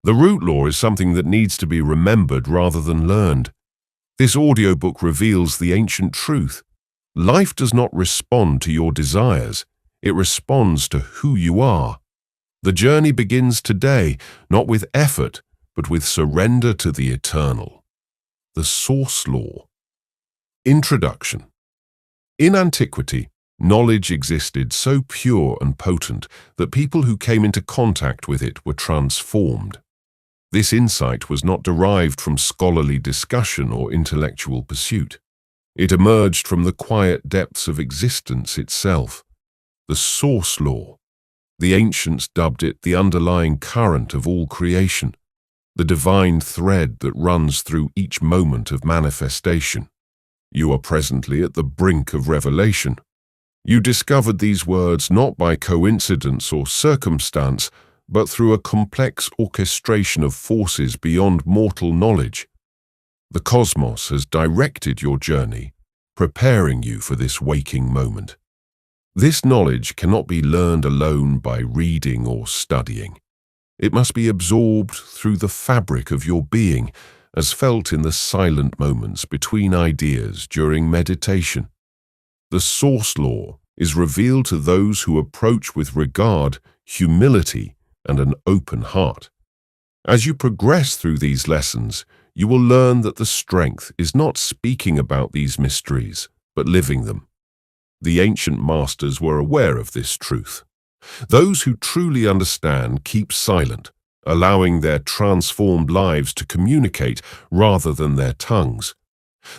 The root law is something that needs to be remembered rather than learned. This audiobook reveals the ancient truth. Life does not respond to your desires, it responds to who you are. The journey begins today, not with effort, but with surrender to the eternal. The source law. Introduction. In antiquity, knowledge existed so pure and potent that people who came into contact with it were transformed. This insight was not derived from scholarly discussion or intellectual pursuit. It emerged from the quiet depths of existence itself. The source law. The ancients dubbed it the underlying current of all creation, the divine thread that runs through each moment of manifestation. You are presently at the brink of revelation. You discovered these words not by coincidence or circumstance, but through a complex orchestration of forces beyond mortal knowledge. The cosmos has directed your journey, preparing you for this waking moment. This knowledge cannot be learned alone by reading or studying. It must be absorbed through the fabric of your being, as felt in the silent moments between ideas during meditation. The source law is revealed to those who approach with regard, humility, and an open heart. As you progress through these lessons, you will learn that the strength is not speaking about these mysteries, but living them. The ancient masters were aware of this truth. Those who truly understand keep silent, allowing their transformed lives to communicate rather than their tongues.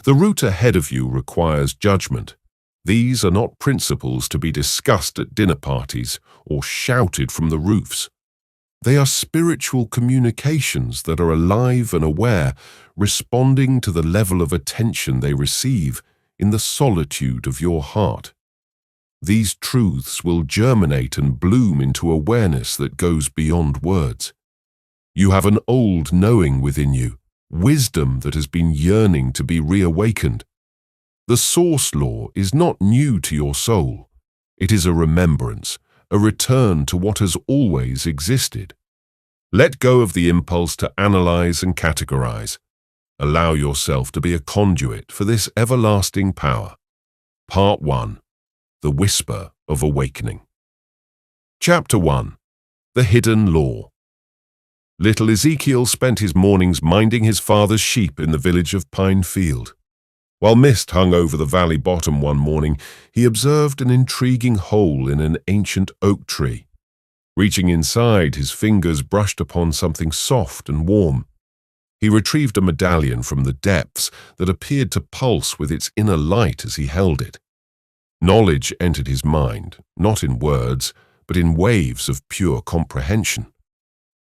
The route ahead of you requires judgment. These are not principles to be discussed at dinner parties or shouted from the roofs. They are spiritual communications that are alive and aware, responding to the level of attention they receive in the solitude of your heart. These truths will germinate and bloom into awareness that goes beyond words. You have an old knowing within you, wisdom that has been yearning to be reawakened. The source law is not new to your soul. It is a remembrance, a return to what has always existed. Let go of the impulse to analyze and categorize. Allow yourself to be a conduit for this everlasting power. Part 1. The Whisper of Awakening. Chapter 1. The Hidden Law. Little Ezekiel spent his mornings minding his father's sheep in the village of Pine Field. While mist hung over the valley bottom one morning, he observed an intriguing hole in an ancient oak tree. Reaching inside, his fingers brushed upon something soft and warm. He retrieved a medallion from the depths that appeared to pulse with its inner light as he held it. Knowledge entered his mind, not in words, but in waves of pure comprehension.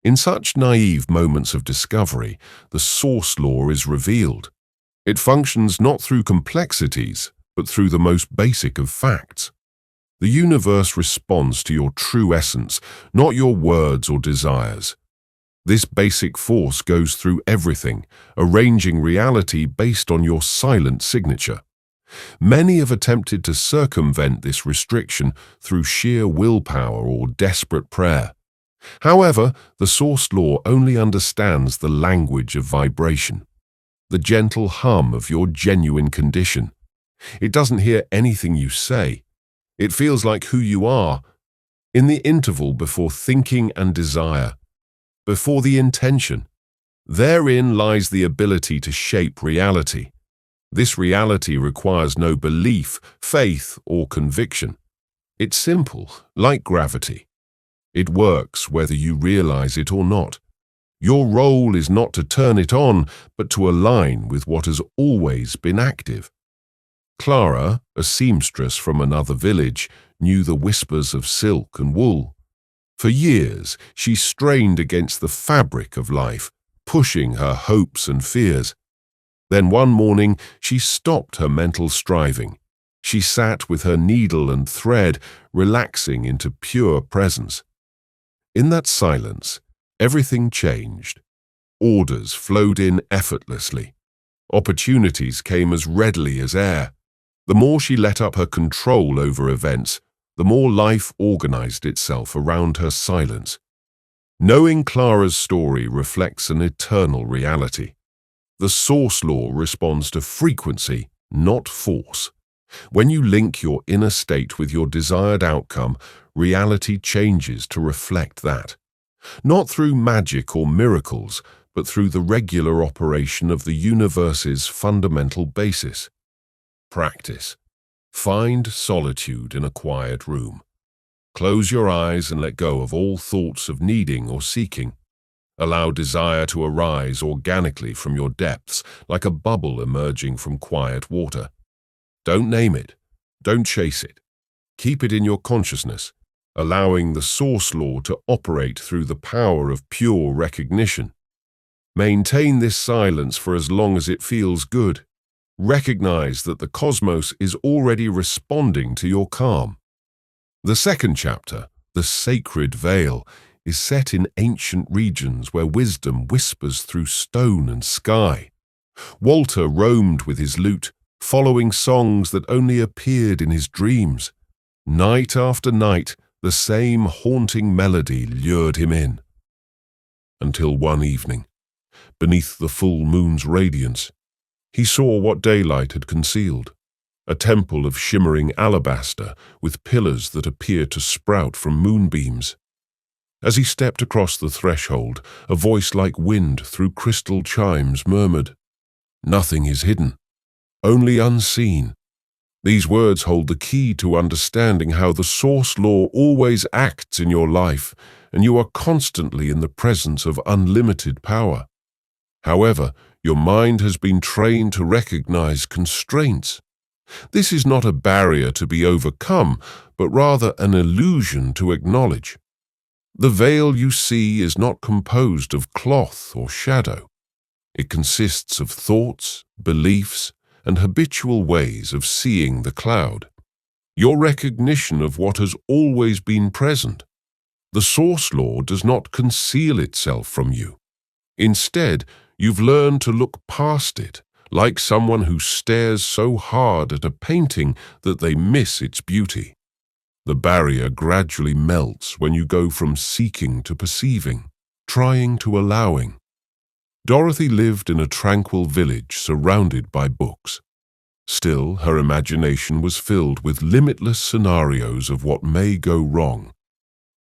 In such naive moments of discovery, the source law is revealed. It functions not through complexities, but through the most basic of facts. The universe responds to your true essence, not your words or desires. This basic force goes through everything, arranging reality based on your silent signature. Many have attempted to circumvent this restriction through sheer willpower or desperate prayer. However, the source law only understands the language of vibration, the gentle hum of your genuine condition. It doesn't hear anything you say. It feels like who you are, in the interval before thinking and desire, before the intention. Therein lies the ability to shape reality. This reality requires no belief, faith, or conviction. It's simple, like gravity. It works whether you realize it or not. Your role is not to turn it on, but to align with what has always been active. Clara, a seamstress from another village, knew the whispers of silk and wool. For years, she strained against the fabric of life, pushing her hopes and fears. Then one morning, she stopped her mental striving. She sat with her needle and thread, relaxing into pure presence. In that silence, everything changed. Orders flowed in effortlessly. Opportunities came as readily as air. The more she let up her control over events, the more life organized itself around her silence. Knowing Clara's story reflects an eternal reality. The source law responds to frequency, not force. When you link your inner state with your desired outcome, reality changes to reflect that. Not through magic or miracles, but through the regular operation of the universe's fundamental basis. Practice. Find solitude in a quiet room. Close your eyes and let go of all thoughts of needing or seeking. Allow desire to arise organically from your depths, like a bubble emerging from quiet water. Don't name it. Don't chase it. Keep it in your consciousness, allowing the source law to operate through the power of pure recognition. Maintain this silence for as long as it feels good. Recognize that the cosmos is already responding to your calm. The second chapter, The Sacred Veil, is set in ancient regions where wisdom whispers through stone and sky. Walter roamed with his lute, following songs that only appeared in his dreams. Night after night, the same haunting melody lured him in. Until one evening, beneath the full moon's radiance, he saw what daylight had concealed. A temple of shimmering alabaster with pillars that appeared to sprout from moonbeams. As he stepped across the threshold, a voice like wind through crystal chimes murmured, "Nothing is hidden, only unseen." These words hold the key to understanding how the source law always acts in your life, and you are constantly in the presence of unlimited power. However, your mind has been trained to recognize constraints. This is not a barrier to be overcome, but rather an illusion to acknowledge. The veil you see is not composed of cloth or shadow. It consists of thoughts, beliefs, and habitual ways of seeing the cloud. Your recognition of what has always been present. The source law does not conceal itself from you. Instead, you've learned to look past it, like someone who stares so hard at a painting that they miss its beauty. The barrier gradually melts when you go from seeking to perceiving, trying to allowing. Dorothy lived in a tranquil village surrounded by books. Still, her imagination was filled with limitless scenarios of what may go wrong.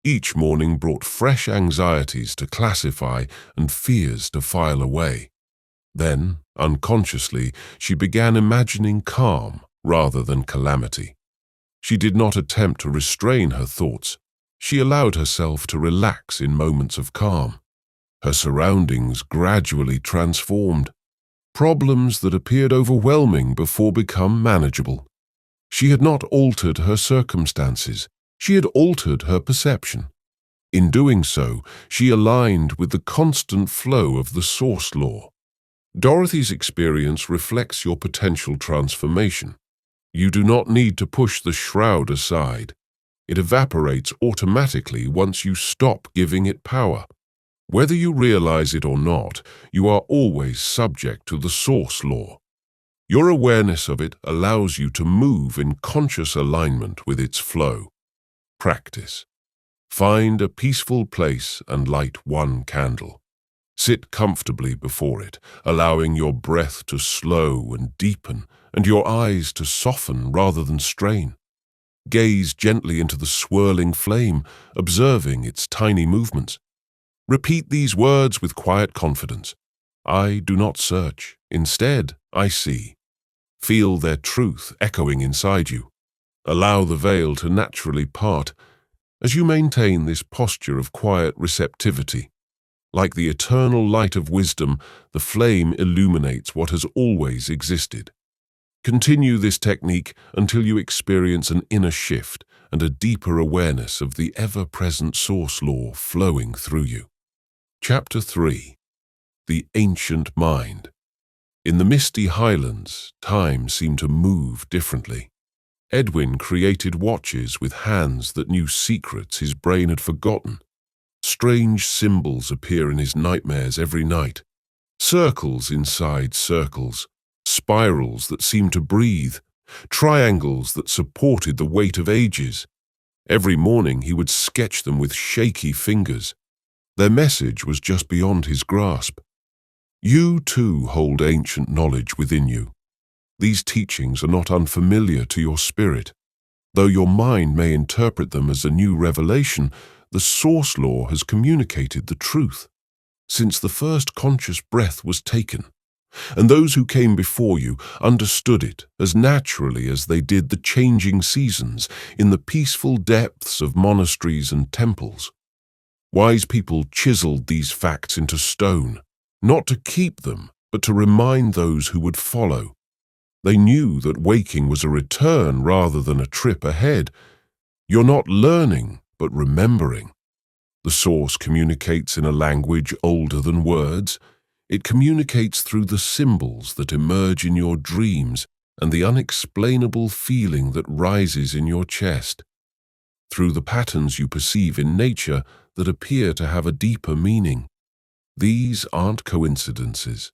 Each morning brought fresh anxieties to classify and fears to file away. Then, unconsciously, she began imagining calm rather than calamity. She did not attempt to restrain her thoughts. She allowed herself to relax in moments of calm. Her surroundings gradually transformed. Problems that appeared overwhelming before become manageable. She had not altered her circumstances. She had altered her perception. In doing so, she aligned with the constant flow of the source law. Dorothy's experience reflects your potential transformation. You do not need to push the shroud aside. It evaporates automatically once you stop giving it power. Whether you realize it or not, you are always subject to the source law. Your awareness of it allows you to move in conscious alignment with its flow. Practice. Find a peaceful place and light one candle. Sit comfortably before it, allowing your breath to slow and deepen and your eyes to soften rather than strain. Gaze gently into the swirling flame, observing its tiny movements. Repeat these words with quiet confidence. I do not search. Instead, I see. Feel their truth echoing inside you. Allow the veil to naturally part as you maintain this posture of quiet receptivity. Like the eternal light of wisdom, the flame illuminates what has always existed. Continue this technique until you experience an inner shift and a deeper awareness of the ever-present source law flowing through you. Chapter 3. The Ancient Mind. In the misty highlands, time seemed to move differently. Edwin created watches with hands that knew secrets his brain had forgotten. Strange symbols appear in his nightmares every night. Circles inside circles, spirals that seemed to breathe, triangles that supported the weight of ages. Every morning he would sketch them with shaky fingers. Their message was just beyond his grasp. You too hold ancient knowledge within you. These teachings are not unfamiliar to your spirit. Though your mind may interpret them as a new revelation, the source law has communicated the truth since the first conscious breath was taken, and those who came before you understood it as naturally as they did the changing seasons in the peaceful depths of monasteries and temples. Wise people chiseled these facts into stone, not to keep them, but to remind those who would follow. They knew that waking was a return rather than a trip ahead. You're not learning, but remembering. The source communicates in a language older than words. It communicates through the symbols that emerge in your dreams and the unexplainable feeling that rises in your chest. Through the patterns you perceive in nature that appear to have a deeper meaning. These aren't coincidences.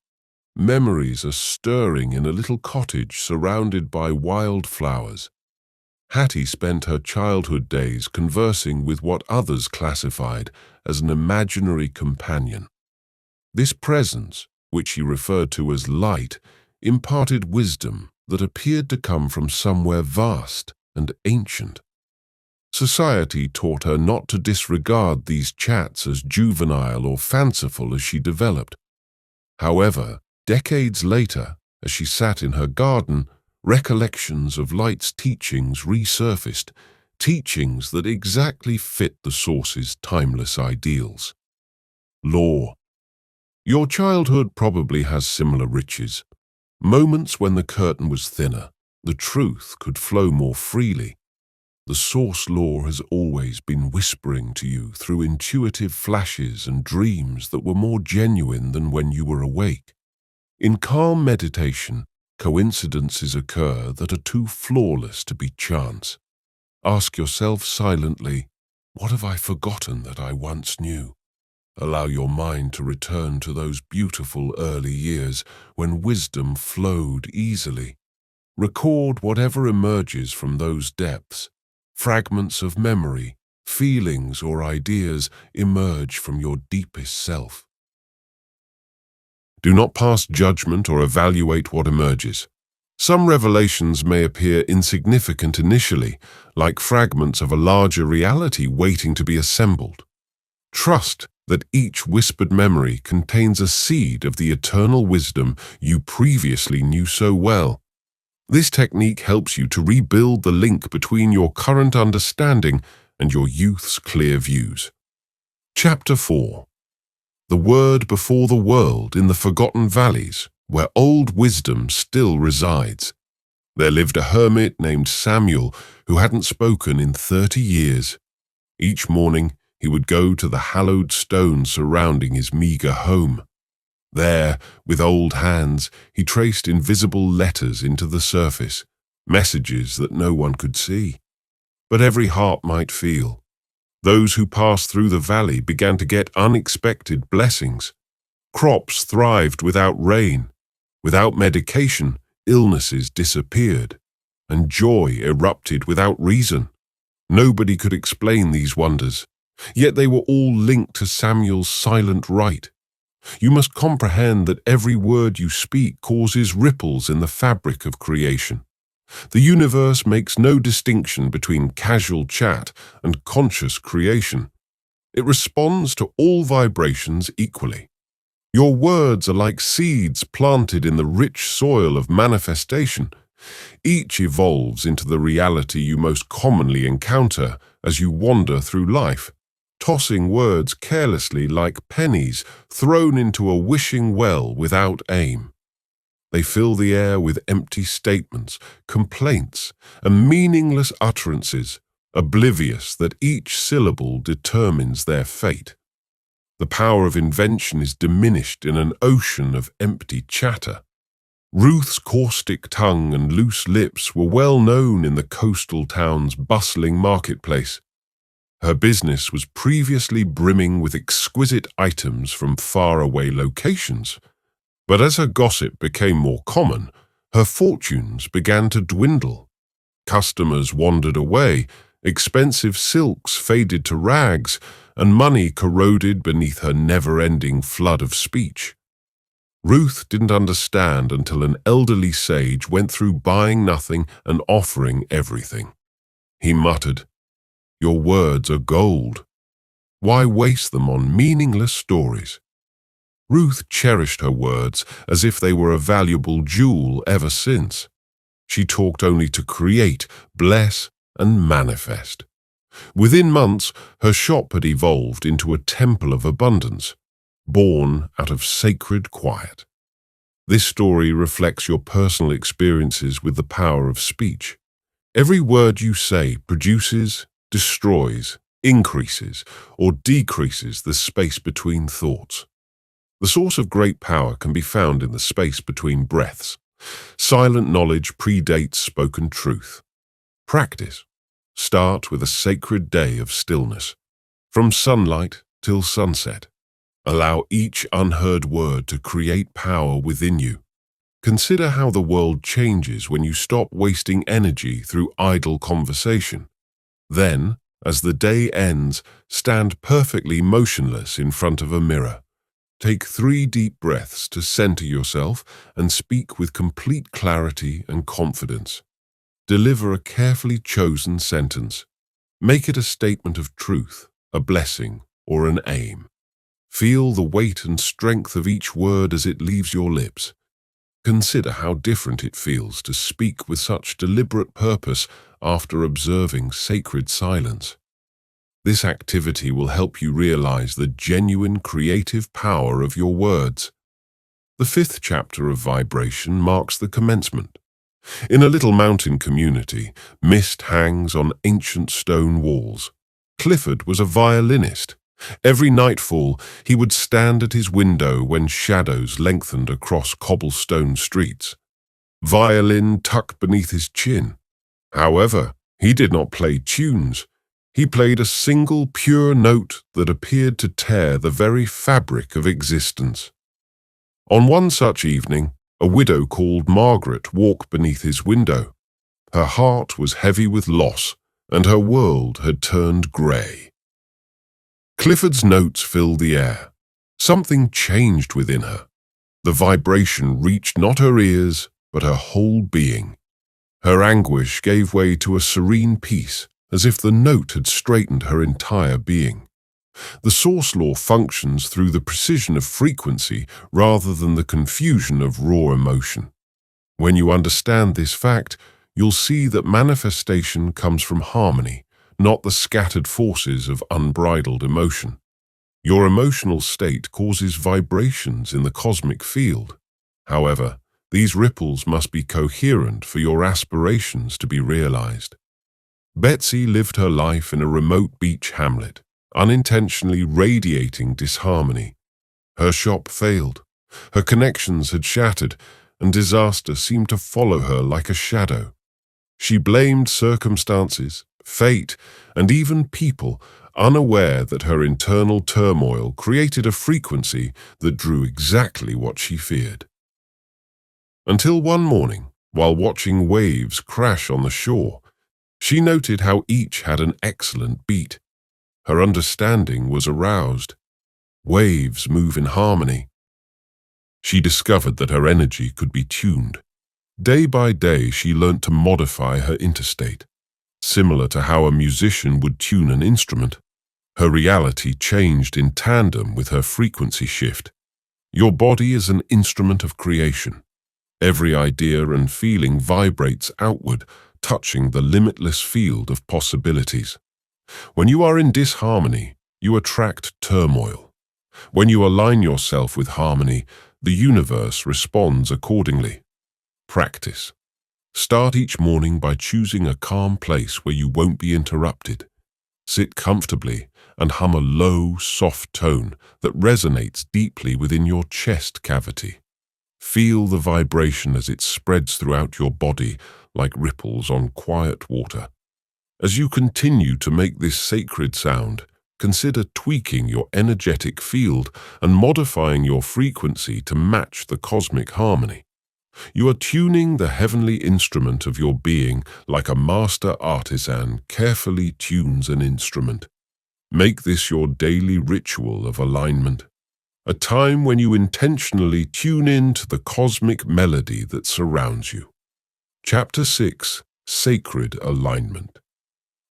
Memories are stirring in a little cottage surrounded by wildflowers. Hattie spent her childhood days conversing with what others classified as an imaginary companion. This presence, which she referred to as light, imparted wisdom that appeared to come from somewhere vast and ancient. Society taught her not to disregard these chats as juvenile or fanciful as she developed. However, decades later, as she sat in her garden, recollections of Light's teachings resurfaced, teachings that exactly fit the source's timeless ideals. Law. Your childhood probably has similar riches. Moments when the curtain was thinner, the truth could flow more freely. The source law has always been whispering to you through intuitive flashes and dreams that were more genuine than when you were awake. In calm meditation, coincidences occur that are too flawless to be chance. Ask yourself silently, what have I forgotten that I once knew? Allow your mind to return to those beautiful early years when wisdom flowed easily. Record whatever emerges from those depths. Fragments of memory, feelings, or ideas emerge from your deepest self. Do not pass judgment or evaluate what emerges. Some revelations may appear insignificant initially, like fragments of a larger reality waiting to be assembled. Trust that each whispered memory contains a seed of the eternal wisdom you previously knew so well. This technique helps you to rebuild the link between your current understanding and your youth's clear views. Chapter 4. The word before the world in the forgotten valleys, where old wisdom still resides. There lived a hermit named Samuel who hadn't spoken in 30 years. Each morning, he would go to the hallowed stone surrounding his meager home. There, with old hands, he traced invisible letters into the surface, messages that no one could see, but every heart might feel. Those who passed through the valley began to get unexpected blessings. Crops thrived without rain. Without medication, illnesses disappeared, and joy erupted without reason. Nobody could explain these wonders, yet they were all linked to Samuel's silent right. You must comprehend that every word you speak causes ripples in the fabric of creation. The universe makes no distinction between casual chat and conscious creation. It responds to all vibrations equally. Your words are like seeds planted in the rich soil of manifestation. Each evolves into the reality you most commonly encounter as you wander through life, tossing words carelessly like pennies thrown into a wishing well without aim. They fill the air with empty statements, complaints, and meaningless utterances, oblivious that each syllable determines their fate. The power of invention is diminished in an ocean of empty chatter. Ruth's caustic tongue and loose lips were well known in the coastal town's bustling marketplace. Her business was previously brimming with exquisite items from faraway locations. But as her gossip became more common, her fortunes began to dwindle. Customers wandered away, expensive silks faded to rags, and money corroded beneath her never-ending flood of speech. Ruth didn't understand until an elderly sage went through buying nothing and offering everything. He muttered, "Your words are gold. Why waste them on meaningless stories?" Ruth cherished her words as if they were a valuable jewel ever since. She talked only to create, bless, and manifest. Within months, her shop had evolved into a temple of abundance, born out of sacred quiet. This story reflects your personal experiences with the power of speech. Every word you say produces, destroys, increases, or decreases the space between thoughts. The source of great power can be found in the space between breaths. Silent knowledge predates spoken truth. Practice. Start with a sacred day of stillness. From sunlight till sunset. Allow each unheard word to create power within you. Consider how the world changes when you stop wasting energy through idle conversation. Then, as the day ends, stand perfectly motionless in front of a mirror. Take 3 deep breaths to center yourself and speak with complete clarity and confidence. Deliver a carefully chosen sentence. Make it a statement of truth, a blessing, or an aim. Feel the weight and strength of each word as it leaves your lips. Consider how different it feels to speak with such deliberate purpose after observing sacred silence. This activity will help you realize the genuine creative power of your words. The 5th chapter of vibration marks the commencement. In a little mountain community, mist hangs on ancient stone walls. Clifford was a violinist. Every nightfall, he would stand at his window when shadows lengthened across cobblestone streets. Violin tucked beneath his chin. However, he did not play tunes. He played a single pure note that appeared to tear the very fabric of existence. On one such evening, a widow called Margaret walked beneath his window. Her heart was heavy with loss, and her world had turned grey. Clifford's notes filled the air. Something changed within her. The vibration reached not her ears, but her whole being. Her anguish gave way to a serene peace, as if the note had straightened her entire being. The source law functions through the precision of frequency rather than the confusion of raw emotion. When you understand this fact, you'll see that manifestation comes from harmony, not the scattered forces of unbridled emotion. Your emotional state causes vibrations in the cosmic field. However, these ripples must be coherent for your aspirations to be realized. Betsy lived her life in a remote beach hamlet, unintentionally radiating disharmony. Her shop failed. Her connections had shattered, and disaster seemed to follow her like a shadow. She blamed circumstances, fate, and even people, unaware that her internal turmoil created a frequency that drew exactly what she feared. Until one morning, while watching waves crash on the shore, she noted how each had an excellent beat. Her understanding was aroused. Waves move in harmony. She discovered that her energy could be tuned. Day by day, she learnt to modify her interstate. Similar to how a musician would tune an instrument, her reality changed in tandem with her frequency shift. Your body is an instrument of creation. Every idea and feeling vibrates outward, touching the limitless field of possibilities. When you are in disharmony, you attract turmoil. When you align yourself with harmony, the universe responds accordingly. Practice. Start each morning by choosing a calm place where you won't be interrupted. Sit comfortably and hum a low, soft tone that resonates deeply within your chest cavity. Feel the vibration as it spreads throughout your body like ripples on quiet water. As you continue to make this sacred sound, consider tweaking your energetic field and modifying your frequency to match the cosmic harmony. You are tuning the heavenly instrument of your being like a master artisan carefully tunes an instrument. Make this your daily ritual of alignment, a time when you intentionally tune in to the cosmic melody that surrounds you. Chapter 6: Sacred Alignment.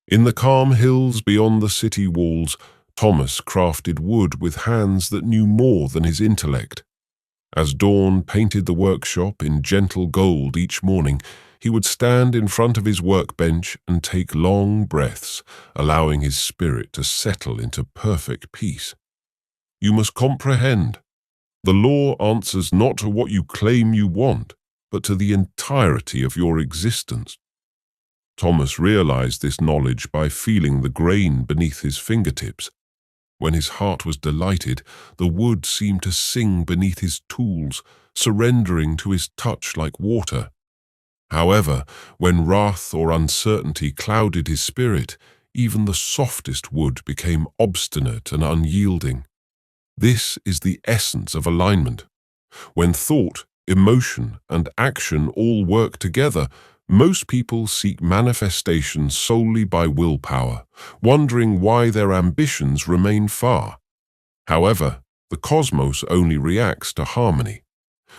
In the calm hills beyond the city walls, Thomas crafted wood with hands that knew more than his intellect. As dawn painted the workshop in gentle gold each morning, he would stand in front of his workbench and take long breaths, allowing his spirit to settle into perfect peace. You must comprehend. The law answers not to what you claim you want, but to the entirety of your existence. Thomas realized this knowledge by feeling the grain beneath his fingertips. When his heart was delighted, the wood seemed to sing beneath his tools, surrendering to his touch like water. However, when wrath or uncertainty clouded his spirit, even the softest wood became obstinate and unyielding. This is the essence of alignment. When thought, emotion, and action all work together, most people seek manifestation solely by willpower, wondering why their ambitions remain far. However, the cosmos only reacts to harmony.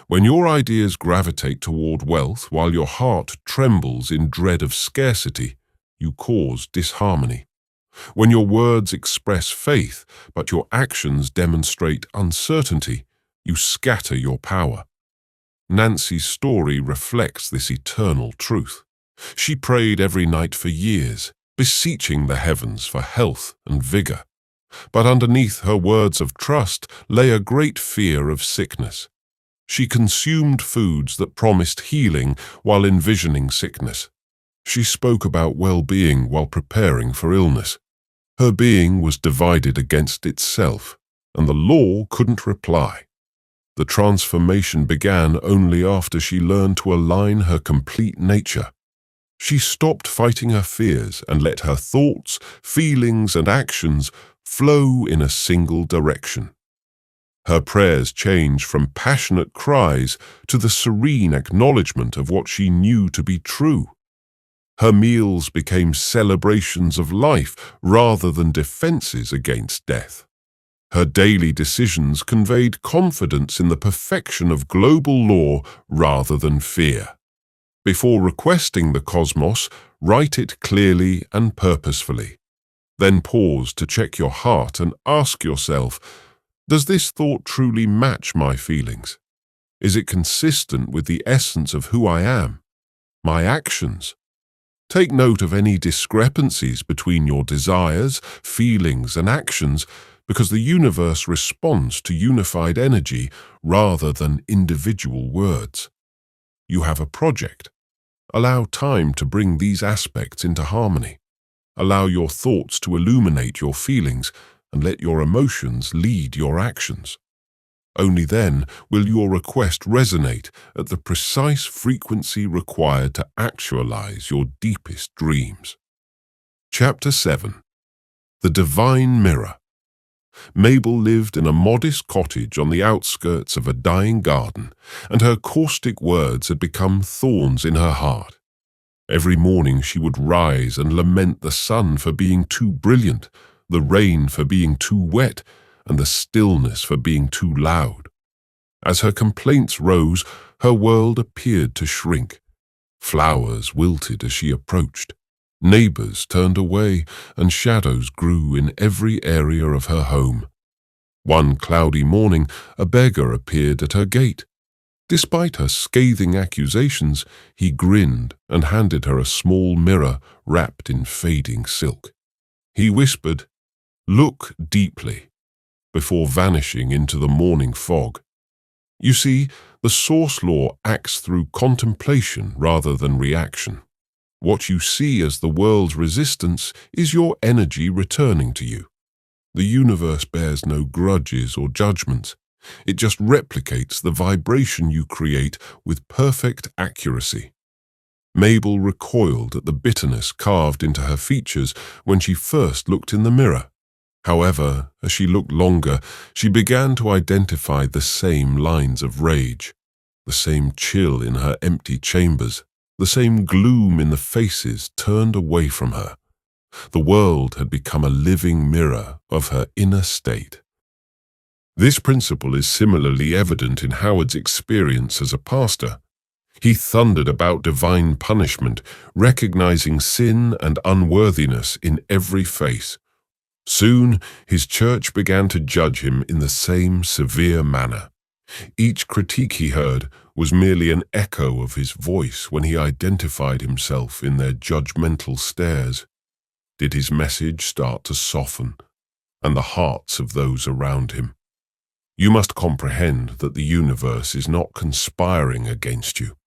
When your ideas gravitate toward wealth while your heart trembles in dread of scarcity, you cause disharmony. When your words express faith, but your actions demonstrate uncertainty, you scatter your power. Nancy's story reflects this eternal truth. She prayed every night for years, beseeching the heavens for health and vigor. But underneath her words of trust lay a great fear of sickness. She consumed foods that promised healing while envisioning sickness. She spoke about well-being while preparing for illness. Her being was divided against itself, and the law couldn't reply. The transformation began only after she learned to align her complete nature. She stopped fighting her fears and let her thoughts, feelings, and actions flow in a single direction. Her prayers changed from passionate cries to the serene acknowledgement of what she knew to be true. Her meals became celebrations of life rather than defenses against death. Her daily decisions conveyed confidence in the perfection of global law rather than fear. Before requesting the cosmos, write it clearly and purposefully. Then pause to check your heart and ask yourself, does this thought truly match my feelings? Is it consistent with the essence of who I am, my actions? Take note of any discrepancies between your desires, feelings, and actions, because the universe responds to unified energy rather than individual words. You have a project. Allow time to bring these aspects into harmony. Allow your thoughts to illuminate your feelings and let your emotions lead your actions. Only then will your request resonate at the precise frequency required to actualize your deepest dreams. Chapter 7: The Divine Mirror. Mabel lived in a modest cottage on the outskirts of a dying garden, and her caustic words had become thorns in her heart. Every morning she would rise and lament the sun for being too brilliant, the rain for being too wet, and the stillness for being too loud. As her complaints rose, her world appeared to shrink. Flowers wilted as she approached. Neighbors turned away, and shadows grew in every area of her home. One cloudy morning, a beggar appeared at her gate. Despite her scathing accusations, he grinned and handed her a small mirror wrapped in fading silk. He whispered, "Look deeply," before vanishing into the morning fog. You see, the source law acts through contemplation rather than reaction. What you see as the world's resistance is your energy returning to you. The universe bears no grudges or judgments. It just replicates the vibration you create with perfect accuracy. Mabel recoiled at the bitterness carved into her features when she first looked in the mirror. However, as she looked longer, she began to identify the same lines of rage, the same chill in her empty chambers, the same gloom in the faces turned away from her. The world had become a living mirror of her inner state. This principle is similarly evident in Howard's experience as a pastor. He thundered about divine punishment, recognizing sin and unworthiness in every face. Soon, his church began to judge him in the same severe manner. Each critique he heard was merely an echo of his voice when he identified himself in their judgmental stares. Did his message start to soften, and the hearts of those around him? You must comprehend that the universe is not conspiring against you.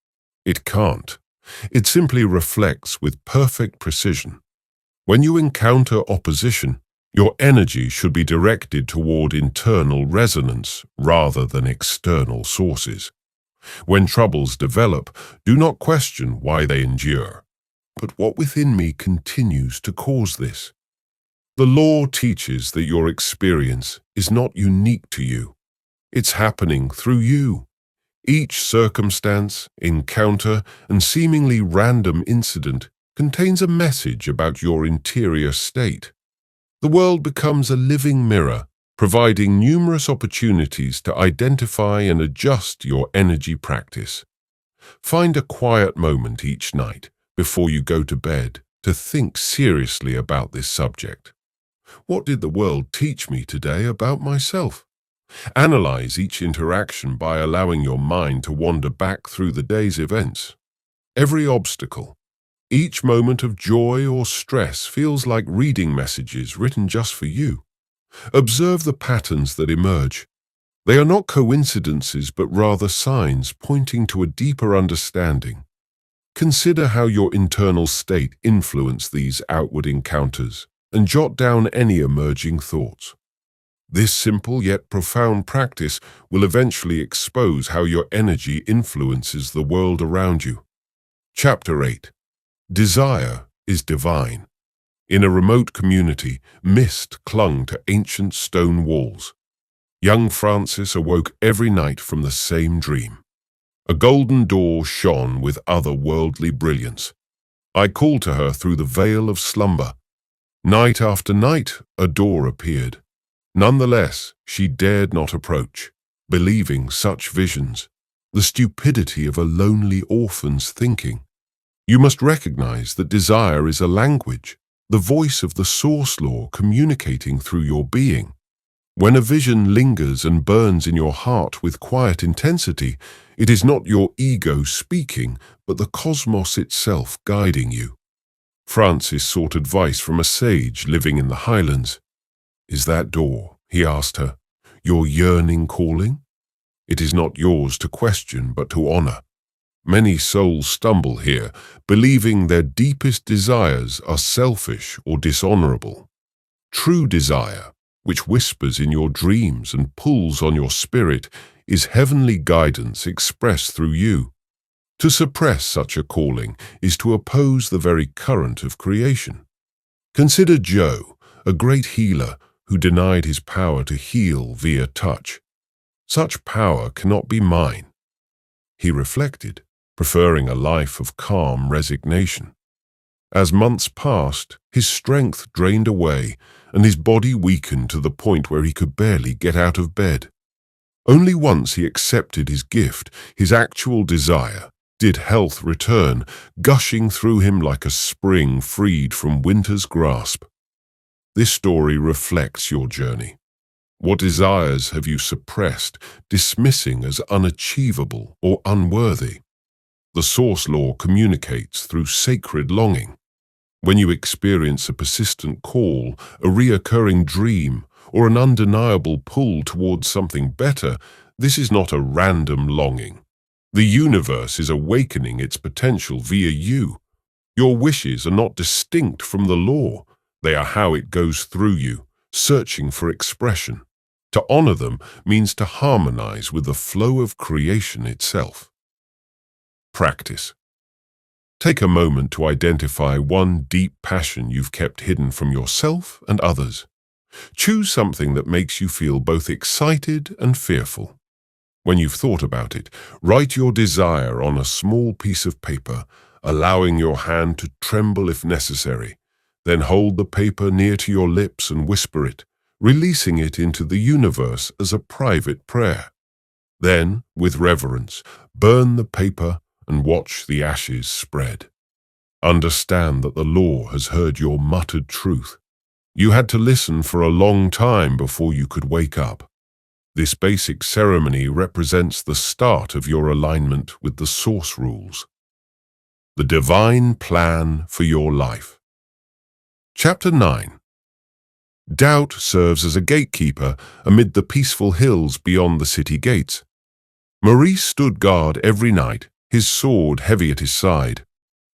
It can't. It simply reflects with perfect precision. When you encounter opposition, your energy should be directed toward internal resonance rather than external sources. When troubles develop, do not question why they endure. But what within me continues to cause this? The law teaches that your experience is not unique to you. It's happening through you. Each circumstance, encounter, and seemingly random incident contains a message about your interior state. The world becomes a living mirror, providing numerous opportunities to identify and adjust your energy practice. Find a quiet moment each night before you go to bed to think seriously about this subject. What did the world teach me today about myself? Analyze each interaction by allowing your mind to wander back through the day's events. Every obstacle, each moment of joy or stress feels like reading messages written just for you. Observe the patterns that emerge. They are not coincidences but rather signs pointing to a deeper understanding. Consider how your internal state influenced these outward encounters and jot down any emerging thoughts. This simple yet profound practice will eventually expose how your energy influences the world around you. Chapter 8. Desire is divine. In a remote community, mist clung to ancient stone walls. Young Frances awoke every night from the same dream. A golden door shone with otherworldly brilliance. I called to her through the veil of slumber. Night after night, a door appeared. Nonetheless, she dared not approach, believing such visions, the stupidity of a lonely orphan's thinking. You must recognize that desire is a language, the voice of the source law communicating through your being. When a vision lingers and burns in your heart with quiet intensity, it is not your ego speaking, but the cosmos itself guiding you. Frances sought advice from a sage living in the highlands. "Is that door," he asked her, "your yearning calling? It is not yours to question, but to honor. Many souls stumble here, believing their deepest desires are selfish or dishonorable. True desire, which whispers in your dreams and pulls on your spirit, is heavenly guidance expressed through you. To suppress such a calling is to oppose the very current of creation. Consider Joe, a great healer who denied his power to heal via touch. Such power cannot be mine." He reflected, preferring a life of calm resignation. As months passed, his strength drained away and his body weakened to the point where he could barely get out of bed. Only once he accepted his gift, his actual desire, did health return, gushing through him like a spring freed from winter's grasp. This story reflects your journey. What desires have you suppressed, dismissing as unachievable or unworthy? The source law communicates through sacred longing. When you experience a persistent call, a reoccurring dream, or an undeniable pull towards something better, this is not a random longing. The universe is awakening its potential via you. Your wishes are not distinct from the law. They are how it goes through you, searching for expression. To honor them means to harmonize with the flow of creation itself. Practice. Take a moment to identify one deep passion you've kept hidden from yourself and others. Choose something that makes you feel both excited and fearful. When you've thought about it, write your desire on a small piece of paper, allowing your hand to tremble if necessary. Then hold the paper near to your lips and whisper it, releasing it into the universe as a private prayer. Then, with reverence, burn the paper and watch the ashes spread. Understand that the law has heard your muttered truth. You had to listen for a long time before you could wake up. This basic ceremony represents the start of your alignment with the source rules. The divine plan for your life. Chapter 9. Doubt serves as a gatekeeper amid the peaceful hills beyond the city gates. Maurice stood guard every night, his sword heavy at his side.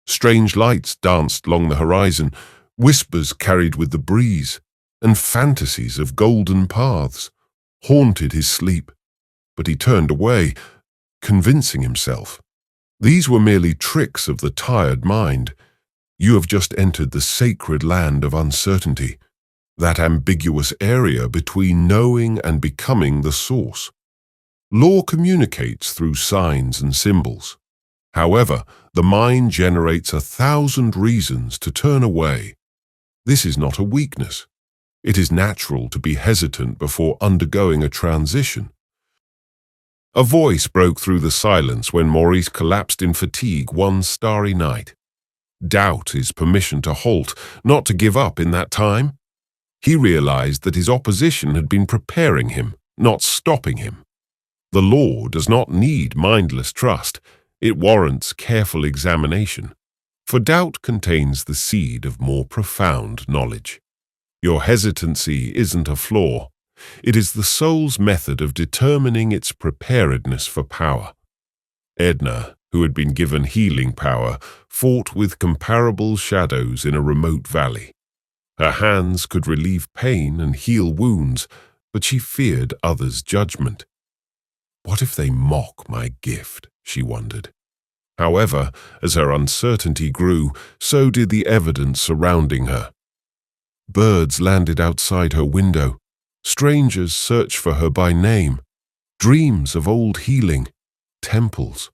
Strange lights danced along the horizon, whispers carried with the breeze, and fantasies of golden paths haunted his sleep. But he turned away, convincing himself. These were merely tricks of the tired mind. You have just entered the sacred land of uncertainty, that ambiguous area between knowing and becoming the source. Law communicates through signs and symbols. However, the mind generates 1,000 reasons to turn away. This is not a weakness. It is natural to be hesitant before undergoing a transition. A voice broke through the silence when Maurice collapsed in fatigue one starry night. Doubt is permission to halt, not to give up in that time. He realized that his opposition had been preparing him, not stopping him. The law does not need mindless trust. It warrants careful examination, for doubt contains the seed of more profound knowledge. Your hesitancy isn't a flaw. It is the soul's method of determining its preparedness for power. Edna, who had been given healing power, fought with comparable shadows in a remote valley. Her hands could relieve pain and heal wounds, but she feared others' judgment. What if they mock my gift? She wondered. However, as her uncertainty grew, so did the evidence surrounding her. Birds landed outside her window. Strangers searched for her by name. Dreams of old healing. Temples.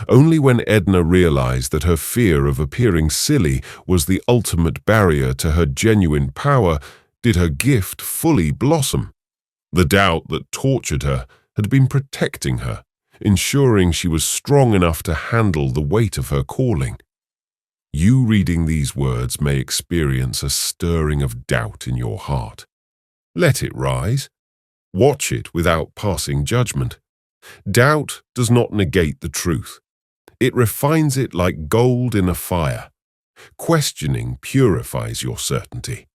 Only when Edna realized that her fear of appearing silly was the ultimate barrier to her genuine power did her gift fully blossom. The doubt that tortured her had been protecting her, ensuring she was strong enough to handle the weight of her calling. You reading these words may experience a stirring of doubt in your heart. Let it rise. Watch it without passing judgment. Doubt does not negate the truth. It refines it like gold in a fire. Questioning purifies your certainty.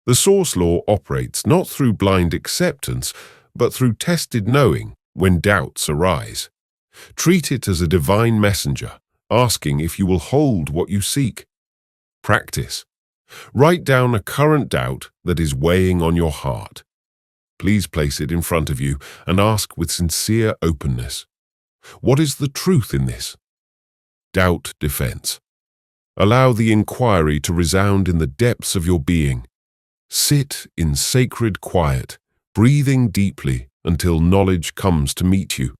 The source law operates not through blind acceptance, but through tested knowing when doubts arise. Treat it as a divine messenger, asking if you will hold what you seek. Practice. Write down a current doubt that is weighing on your heart. Please place it in front of you and ask with sincere openness. What is the truth in this? Doubt defense. Allow the inquiry to resound in the depths of your being. Sit in sacred quiet, breathing deeply until knowledge comes to meet you.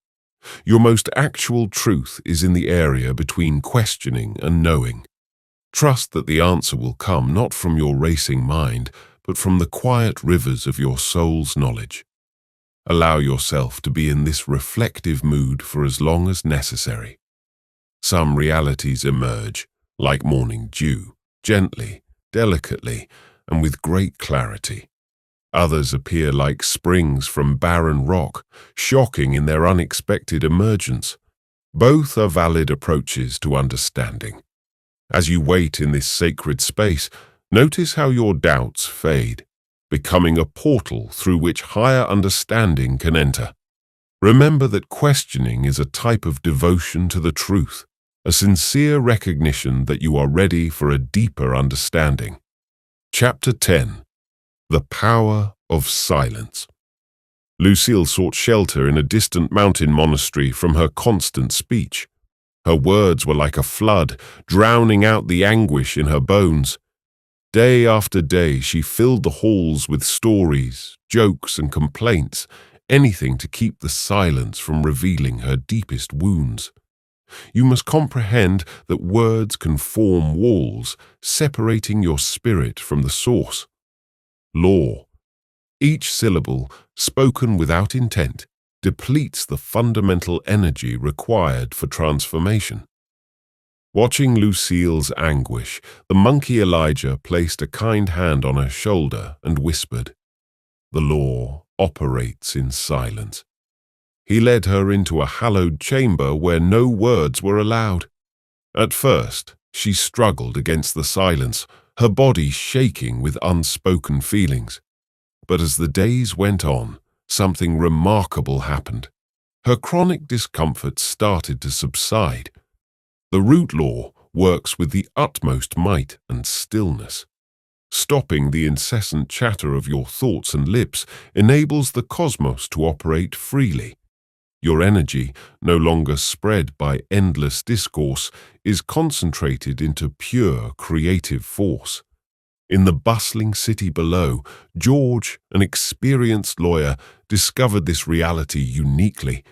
Your most actual truth is in the area between questioning and knowing. Trust that the answer will come not from your racing mind, but from the quiet rivers of your soul's knowledge. Allow yourself to be in this reflective mood for as long as necessary. Some realities emerge, like morning dew, gently, delicately, and with great clarity. Others appear like springs from barren rock, shocking in their unexpected emergence. Both are valid approaches to understanding. As you wait in this sacred space, notice how your doubts fade, becoming a portal through which higher understanding can enter. Remember that questioning is a type of devotion to the truth, a sincere recognition that you are ready for a deeper understanding. Chapter 10. The Power of Silence. Lucille sought shelter in a distant mountain monastery from her constant speech. Her words were like a flood, drowning out the anguish in her bones. Day after day, she filled the halls with stories, jokes, and complaints, anything to keep the silence from revealing her deepest wounds. You must comprehend that words can form walls, separating your spirit from the source. Law. Each syllable, spoken without intent, depletes the fundamental energy required for transformation. Watching Lucille's anguish, the monkey Elijah placed a kind hand on her shoulder and whispered, "The law operates in silence." He led her into a hallowed chamber where no words were allowed. At first, she struggled against the silence, her body shaking with unspoken feelings. But as the days went on, something remarkable happened. Her chronic discomfort started to subside. The root law works with the utmost might and stillness. Stopping the incessant chatter of your thoughts and lips enables the cosmos to operate freely. Your energy, no longer spread by endless discourse, is concentrated into pure creative force. In the bustling city below, George, an experienced lawyer, discovered this reality uniquely.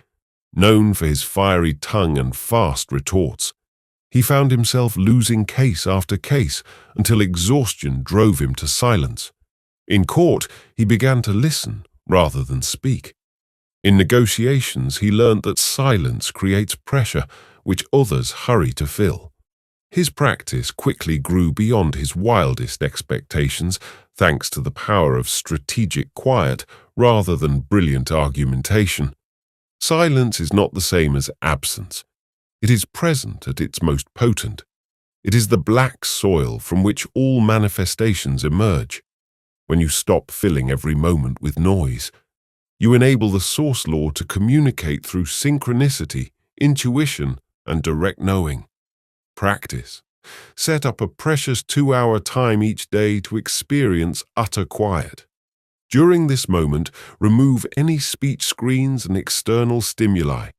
Known for his fiery tongue and fast retorts, he found himself losing case after case until exhaustion drove him to silence. In court, he began to listen rather than speak. In negotiations, he learned that silence creates pressure, which others hurry to fill. His practice quickly grew beyond his wildest expectations, thanks to the power of strategic quiet rather than brilliant argumentation. Silence is not the same as absence. It is present at its most potent. It is the black soil from which all manifestations emerge. When you stop filling every moment with noise, you enable the source law to communicate through synchronicity, intuition, and direct knowing. Practice. Set up a precious 2-hour time each day to experience utter quiet. During this moment, remove any speech screens and external stimuli.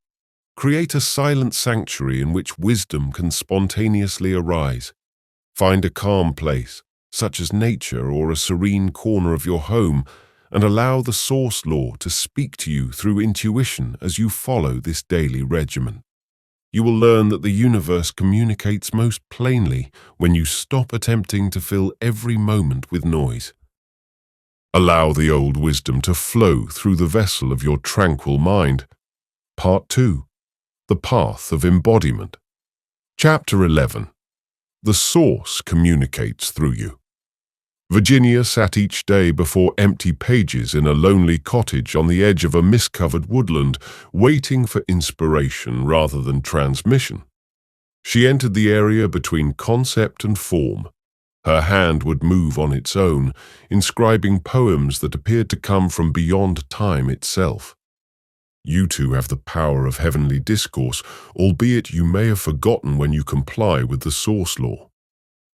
Create a silent sanctuary in which wisdom can spontaneously arise. Find a calm place, such as nature or a serene corner of your home, and allow the source law to speak to you through intuition as you follow this daily regimen. You will learn that the universe communicates most plainly when you stop attempting to fill every moment with noise. Allow the old wisdom to flow through the vessel of your tranquil mind. Part 2. The Path of Embodiment. Chapter 11. The Source communicates through you. Virginia sat each day before empty pages in a lonely cottage on the edge of a mist-covered woodland, waiting for inspiration rather than transmission. She entered the area between concept and form. Her hand would move on its own, inscribing poems that appeared to come from beyond time itself. You too have the power of heavenly discourse, albeit you may have forgotten when you comply with the source law.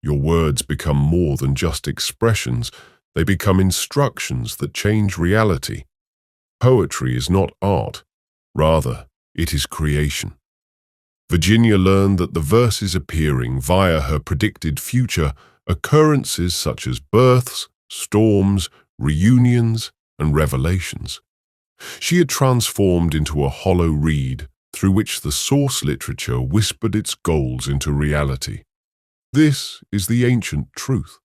Your words become more than just expressions, they become instructions that change reality. Poetry is not art, rather, it is creation. Virginia learned that the verses appearing via her predicted future, occurrences such as births, storms, reunions, and revelations. She had transformed into a hollow reed through which the source literature whispered its goals into reality. This is the ancient truth.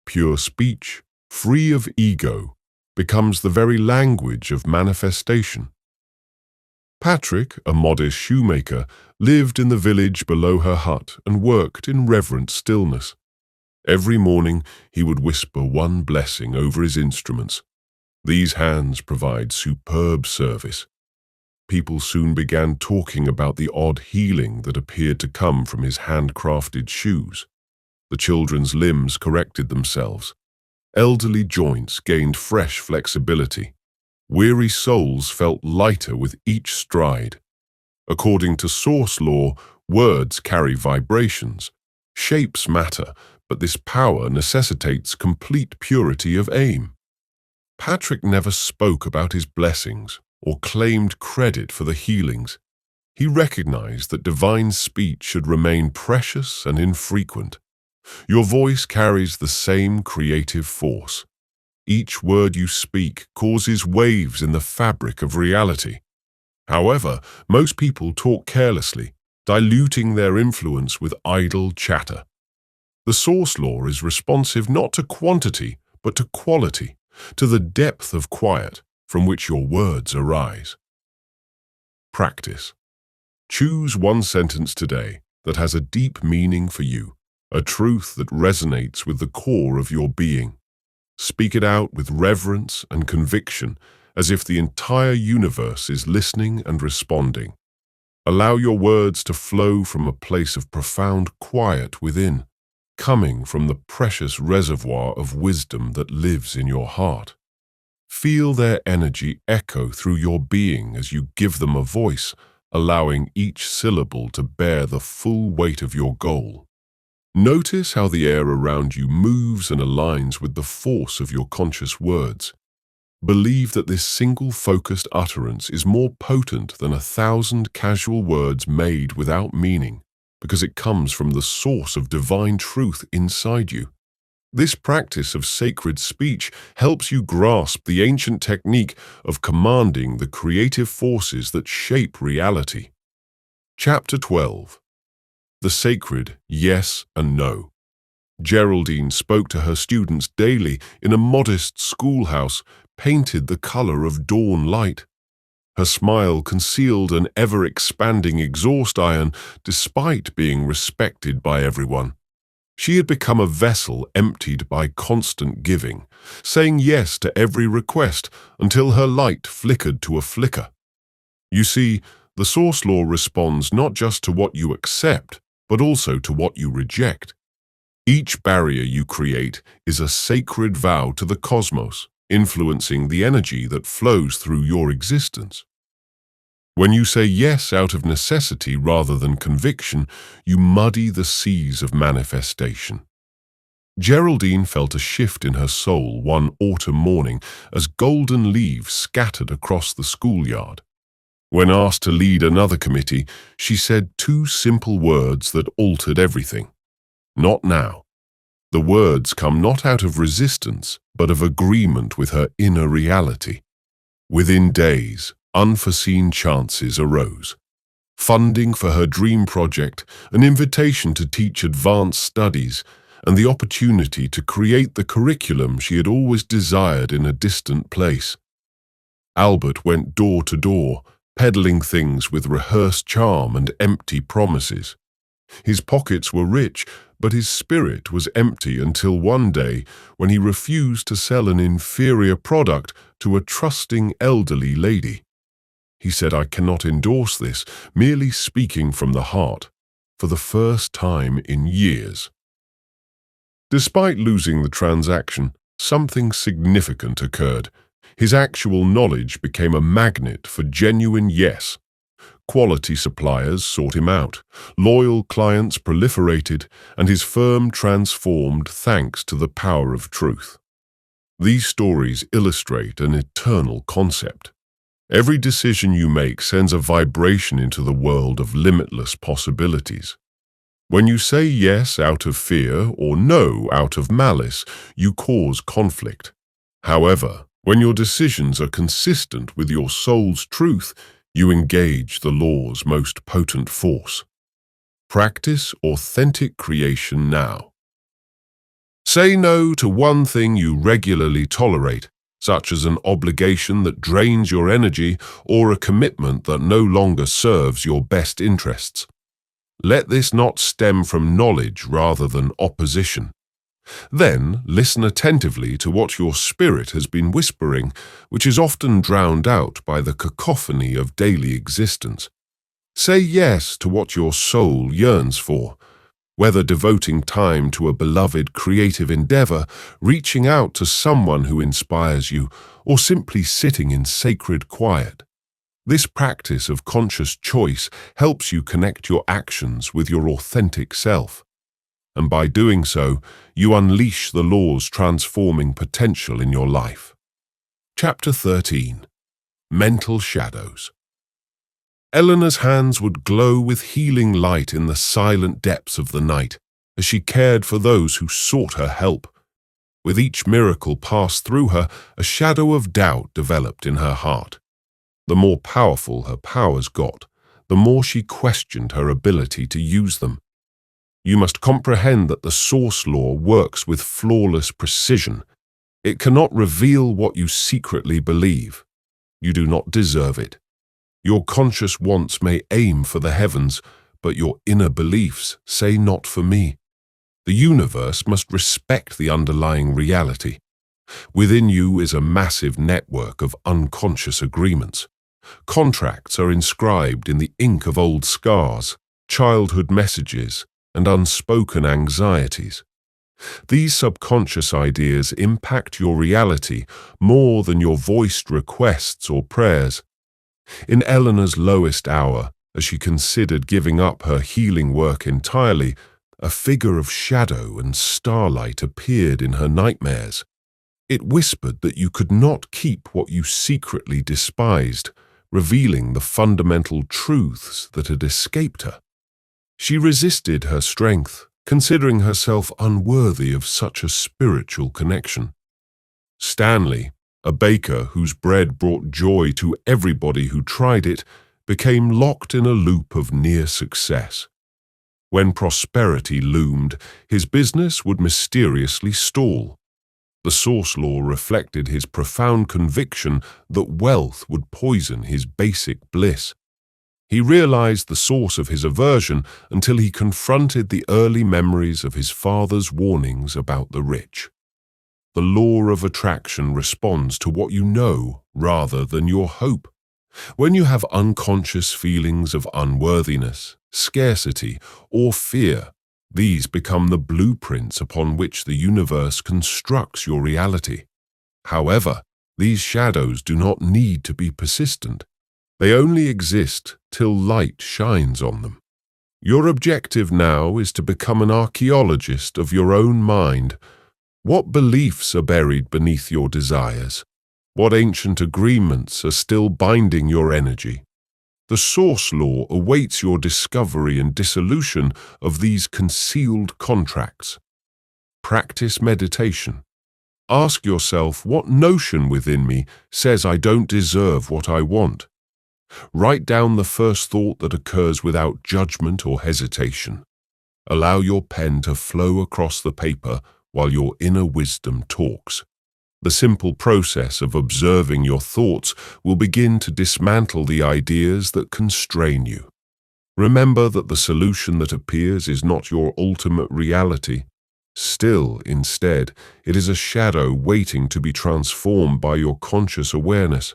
Pure speech, free of ego, becomes the very language of manifestation. Patrick, a modest shoemaker, lived in the village below her hut and worked in reverent stillness. Every morning he would whisper one blessing over his instruments. These hands provide superb service. People soon began talking about the odd healing that appeared to come from his handcrafted shoes. The children's limbs corrected themselves. Elderly joints gained fresh flexibility. Weary souls felt lighter with each stride. According to source law, words carry vibrations. Shapes matter, but this power necessitates complete purity of aim. Patrick never spoke about his blessings or claimed credit for the healings. He recognized that divine speech should remain precious and infrequent. Your voice carries the same creative force. Each word you speak causes waves in the fabric of reality. However, most people talk carelessly, diluting their influence with idle chatter. The source law is responsive not to quantity, but to quality, to the depth of quiet from which your words arise. Practice. Choose one sentence today that has a deep meaning for you, a truth that resonates with the core of your being. Speak it out with reverence and conviction, as if the entire universe is listening and responding. Allow your words to flow from a place of profound quiet within, coming from the precious reservoir of wisdom that lives in your heart. Feel their energy echo through your being as you give them a voice, allowing each syllable to bear the full weight of your goal. Notice how the air around you moves and aligns with the force of your conscious words. Believe that this single focused utterance is more potent than 1,000 casual words made without meaning, because it comes from the source of divine truth inside you. This practice of sacred speech helps you grasp the ancient technique of commanding the creative forces that shape reality. Chapter 12. The sacred yes and no. Geraldine spoke to her students daily in a modest schoolhouse, painted the color of dawn light. Her smile concealed an ever-expanding exhaust iron despite being respected by everyone. She had become a vessel emptied by constant giving, saying yes to every request until her light flickered to a flicker. You see, the source law responds not just to what you accept, but also to what you reject. Each barrier you create is a sacred vow to the cosmos, influencing the energy that flows through your existence. When you say yes out of necessity rather than conviction, you muddy the seas of manifestation. Geraldine felt a shift in her soul one autumn morning as golden leaves scattered across the schoolyard. When asked to lead another committee, she said 2 simple words that altered everything. Not now. The words come not out of resistance, but of agreement with her inner reality. Within days, unforeseen chances arose. Funding for her dream project, an invitation to teach advanced studies, and the opportunity to create the curriculum she had always desired in a distant place. Albert went door to door, peddling things with rehearsed charm and empty promises. His pockets were rich, but his spirit was empty until one day when he refused to sell an inferior product to a trusting elderly lady. He said, "I cannot endorse this, merely speaking from the heart," for the first time in years. Despite losing the transaction, something significant occurred. His actual knowledge became a magnet for genuine yes. Quality suppliers sought him out, loyal clients proliferated, and his firm transformed thanks to the power of truth. These stories illustrate an eternal concept. Every decision you make sends a vibration into the world of limitless possibilities. When you say yes out of fear or no out of malice, you cause conflict. However, when your decisions are consistent with your soul's truth, you engage the law's most potent force. Practice authentic creation now. Say no to one thing you regularly tolerate, such as an obligation that drains your energy or a commitment that no longer serves your best interests. Let this not stem from knowledge rather than opposition. Then listen attentively to what your spirit has been whispering, which is often drowned out by the cacophony of daily existence. Say yes to what your soul yearns for, whether devoting time to a beloved creative endeavor, reaching out to someone who inspires you, or simply sitting in sacred quiet. This practice of conscious choice helps you connect your actions with your authentic self. And by doing so, you unleash the law's transforming potential in your life. Chapter 13. Mental Shadows. Eleanor's hands would glow with healing light in the silent depths of the night as she cared for those who sought her help. With each miracle passed through her, a shadow of doubt developed in her heart. The more powerful her powers got, the more she questioned her ability to use them. You must comprehend that the source law works with flawless precision. It cannot reveal what you secretly believe. You do not deserve it. Your conscious wants may aim for the heavens, but your inner beliefs say not for me. The universe must respect the underlying reality. Within you is a massive network of unconscious agreements. Contracts are inscribed in the ink of old scars, childhood messages, and unspoken anxieties. These subconscious ideas impact your reality more than your voiced requests or prayers. In Eleanor's lowest hour, as she considered giving up her healing work entirely, a figure of shadow and starlight appeared in her nightmares. It whispered that you could not keep what you secretly despised, revealing the fundamental truths that had escaped her. She resisted her strength, considering herself unworthy of such a spiritual connection. Stanley, a baker whose bread brought joy to everybody who tried it, became locked in a loop of near success. When prosperity loomed, his business would mysteriously stall. The source law reflected his profound conviction that wealth would poison his basic bliss. He realized the source of his aversion until he confronted the early memories of his father's warnings about the rich. The law of attraction responds to what you know rather than your hope. When you have unconscious feelings of unworthiness, scarcity, or fear, these become the blueprints upon which the universe constructs your reality. However, these shadows do not need to be persistent. They only exist till light shines on them. Your objective now is to become an archaeologist of your own mind. What beliefs are buried beneath your desires? What ancient agreements are still binding your energy? The source law awaits your discovery and dissolution of these concealed contracts. Practice meditation. Ask yourself, what notion within me says I don't deserve what I want? Write down the first thought that occurs without judgment or hesitation. Allow your pen to flow across the paper while your inner wisdom talks. The simple process of observing your thoughts will begin to dismantle the ideas that constrain you. Remember that the solution that appears is not your ultimate reality. Still, instead, it is a shadow waiting to be transformed by your conscious awareness.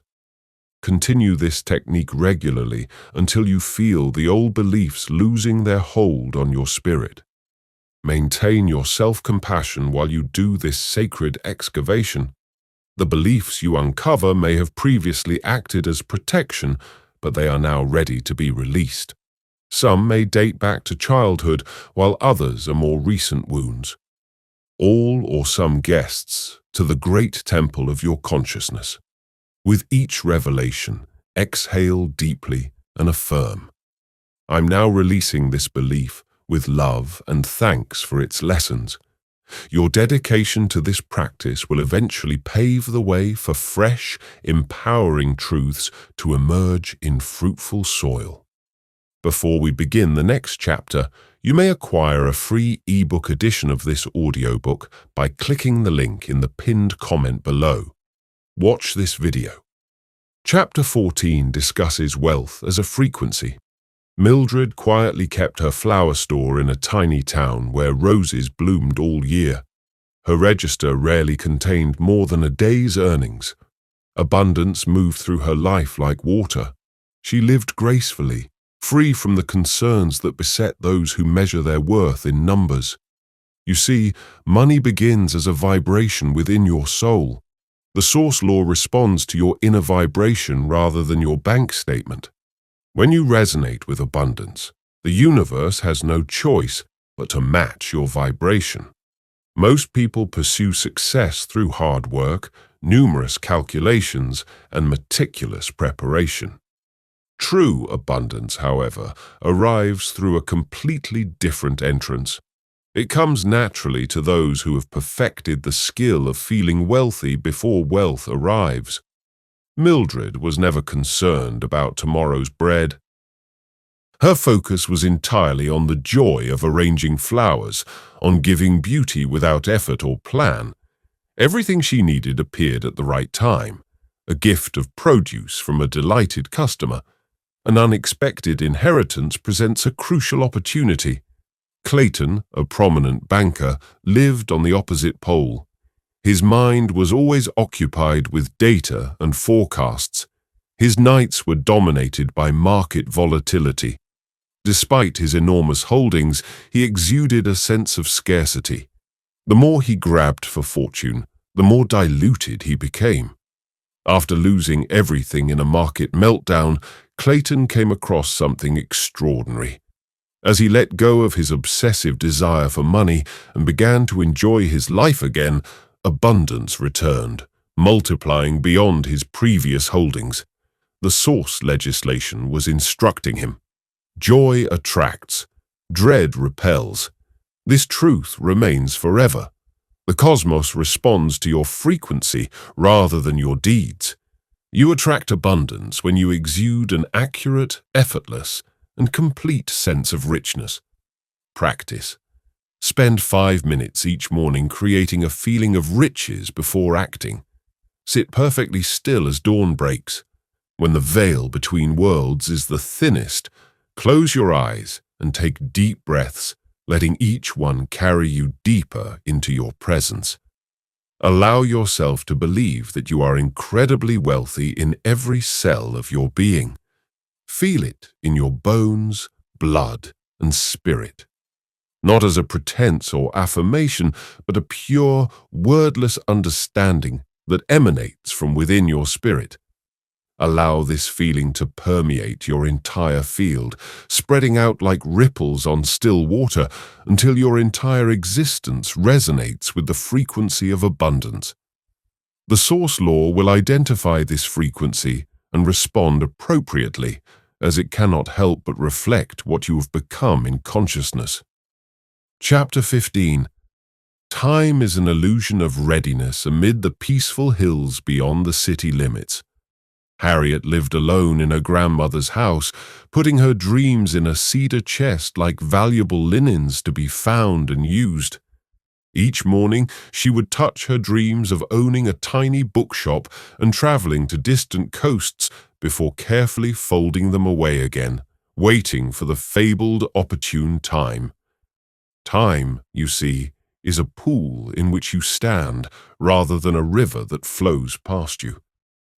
Continue this technique regularly until you feel the old beliefs losing their hold on your spirit. Maintain your self-compassion while you do this sacred excavation. The beliefs you uncover may have previously acted as protection, but they are now ready to be released. Some may date back to childhood, while others are more recent wounds. All or some guests to the great temple of your consciousness. With each revelation, exhale deeply and affirm. I'm now releasing this belief with love and thanks for its lessons. Your dedication to this practice will eventually pave the way for fresh, empowering truths to emerge in fruitful soil. Before we begin the next chapter, you may acquire a free ebook edition of this audiobook by clicking the link in the pinned comment below. Watch this video. Chapter 14 discusses wealth as a frequency. Mildred quietly kept her flower store in a tiny town where roses bloomed all year. Her register rarely contained more than a day's earnings. Abundance moved through her life like water. She lived gracefully, free from the concerns that beset those who measure their worth in numbers. You see, money begins as a vibration within your soul. The source law responds to your inner vibration rather than your bank statement. When you resonate with abundance, the universe has no choice but to match your vibration. Most people pursue success through hard work, numerous calculations, and meticulous preparation. True abundance, however, arrives through a completely different entrance. It comes naturally to those who have perfected the skill of feeling wealthy before wealth arrives. Mildred was never concerned about tomorrow's bread. Her focus was entirely on the joy of arranging flowers, on giving beauty without effort or plan. Everything she needed appeared at the right time. A gift of produce from a delighted customer. An unexpected inheritance presents a crucial opportunity. Clayton, a prominent banker, lived on the opposite pole. His mind was always occupied with data and forecasts. His nights were dominated by market volatility. Despite his enormous holdings, he exuded a sense of scarcity. The more he grabbed for fortune, the more diluted he became. After losing everything in a market meltdown, Clayton came across something extraordinary. As he let go of his obsessive desire for money and began to enjoy his life again, abundance returned, multiplying beyond his previous holdings. The source legislation was instructing him. Joy attracts, dread repels. This truth remains forever. The cosmos responds to your frequency rather than your deeds. You attract abundance when you exude an accurate, effortless, and complete sense of richness. Practice. Spend 5 minutes each morning creating a feeling of riches before acting. Sit perfectly still as dawn breaks. When the veil between worlds is the thinnest, close your eyes and take deep breaths, letting each one carry you deeper into your presence. Allow yourself to believe that you are incredibly wealthy in every cell of your being. Feel it in your bones, blood, and spirit. Not as a pretense or affirmation, but a pure, wordless understanding that emanates from within your spirit. Allow this feeling to permeate your entire field, spreading out like ripples on still water until your entire existence resonates with the frequency of abundance. The source law will identify this frequency and respond appropriately, as it cannot help but reflect what you have become in consciousness. Chapter 15. Time is an illusion of readiness amid the peaceful hills beyond the city limits. Harriet lived alone in her grandmother's house, putting her dreams in a cedar chest like valuable linens to be found and used. Each morning, she would touch her dreams of owning a tiny bookshop and traveling to distant coasts before carefully folding them away again, waiting for the fabled opportune time. Time, you see, is a pool in which you stand rather than a river that flows past you.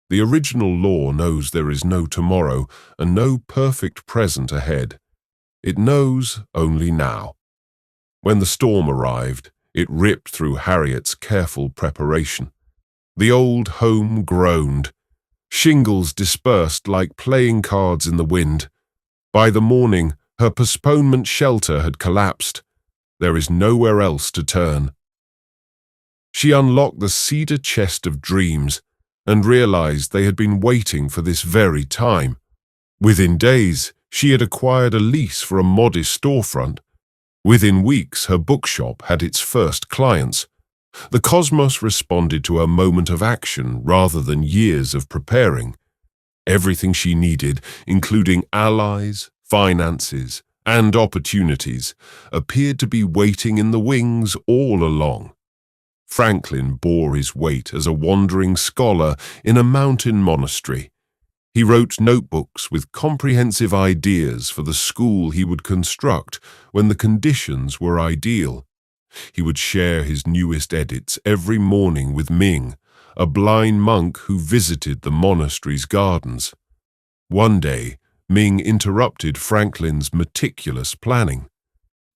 The original law knows there is no tomorrow and no perfect present ahead. It knows only now. When the storm arrived, it ripped through Harriet's careful preparation. The old home groaned. Shingles dispersed like playing cards in the wind. By the morning, her postponement shelter had collapsed. There is nowhere else to turn. She unlocked the cedar chest of dreams and realized they had been waiting for this very time. Within days, she had acquired a lease for a modest storefront. Within weeks, her bookshop had its first clients. The cosmos responded to her moment of action rather than years of preparing. Everything she needed, including allies, finances, and opportunities, appeared to be waiting in the wings all along. Franklin bore his weight as a wandering scholar in a mountain monastery. He wrote notebooks with comprehensive ideas for the school he would construct when the conditions were ideal. He would share his newest edits every morning with Ming, a blind monk who visited the monastery's gardens. One day, Ming interrupted Franklin's meticulous planning.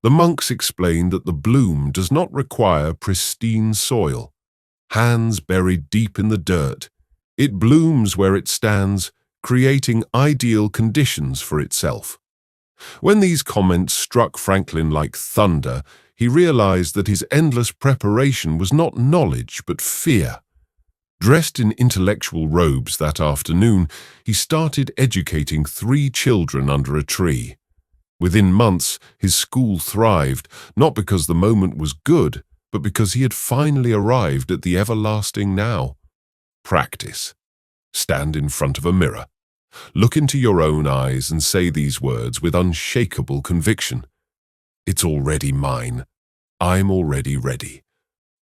The monks explained that the bloom does not require pristine soil. Hands buried deep in the dirt, it blooms where it stands, creating ideal conditions for itself. When these comments struck Franklin like thunder, he realized that his endless preparation was not knowledge but fear. Dressed in intellectual robes that afternoon, he started educating 3 children under a tree. Within months, his school thrived, not because the moment was good, but because he had finally arrived at the everlasting now. Practice. Stand in front of a mirror. Look into your own eyes and say these words with unshakable conviction. It's already mine. I'm already ready.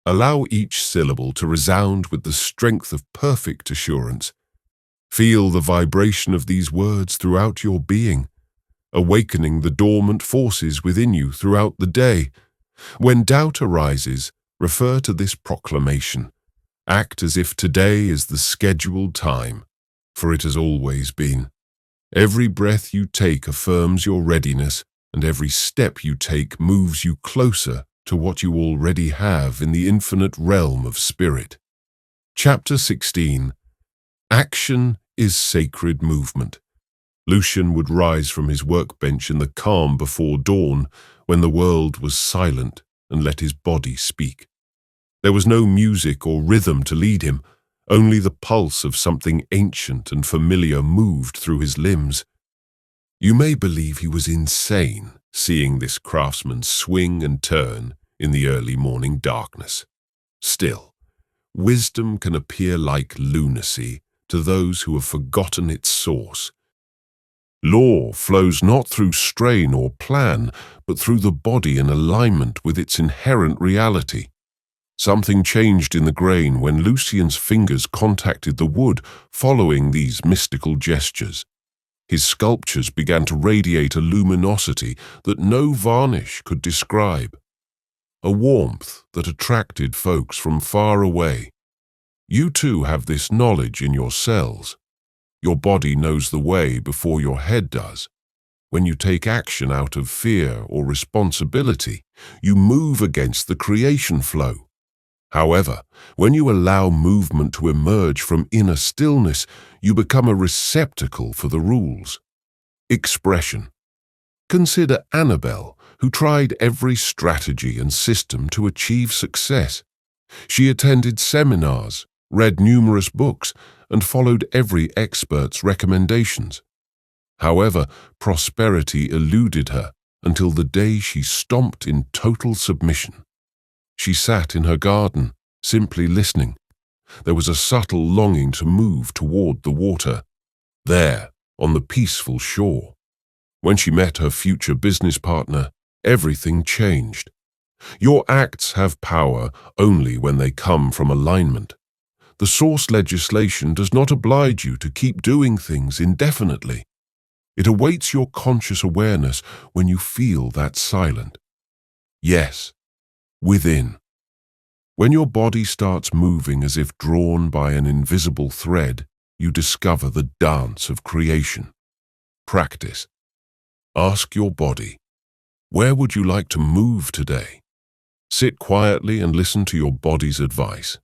Allow each syllable to resound with the strength of perfect assurance. Feel the vibration of these words throughout your being, awakening the dormant forces within you throughout the day. When doubt arises, refer to this proclamation. Act as if today is the scheduled time, for it has always been. Every breath you take affirms your readiness, and every step you take moves you closer to what you already have in the infinite realm of spirit. Chapter 16. Action is sacred movement. Lucian would rise from his workbench in the calm before dawn, when the world was silent, and let his body speak. There was no music or rhythm to lead him, only the pulse of something ancient and familiar moved through his limbs. You may believe he was insane, seeing this craftsman swing and turn in the early morning darkness. Still, wisdom can appear like lunacy to those who have forgotten its source. Law flows not through strain or plan, but through the body in alignment with its inherent reality. Something changed in the grain when Lucian's fingers contacted the wood following these mystical gestures. His sculptures began to radiate a luminosity that no varnish could describe, a warmth that attracted folks from far away. You too have this knowledge in your cells. Your body knows the way before your head does. When you take action out of fear or responsibility, you move against the creation flow. However, when you allow movement to emerge from inner stillness, you become a receptacle for the rules. Expression. Consider Annabelle, who tried every strategy and system to achieve success. She attended seminars, read numerous books, and followed every expert's recommendations. However, prosperity eluded her until the day she stomped in total submission. She sat in her garden, simply listening. There was a subtle longing to move toward the water, there, on the peaceful shore. When she met her future business partner, everything changed. Your acts have power only when they come from alignment. The source legislation does not oblige you to keep doing things indefinitely. It awaits your conscious awareness when you feel that silent. Yes, within. When your body starts moving as if drawn by an invisible thread, you discover the dance of creation. Practice. Ask your body, where would you like to move today? Sit quietly and listen to your body's advice.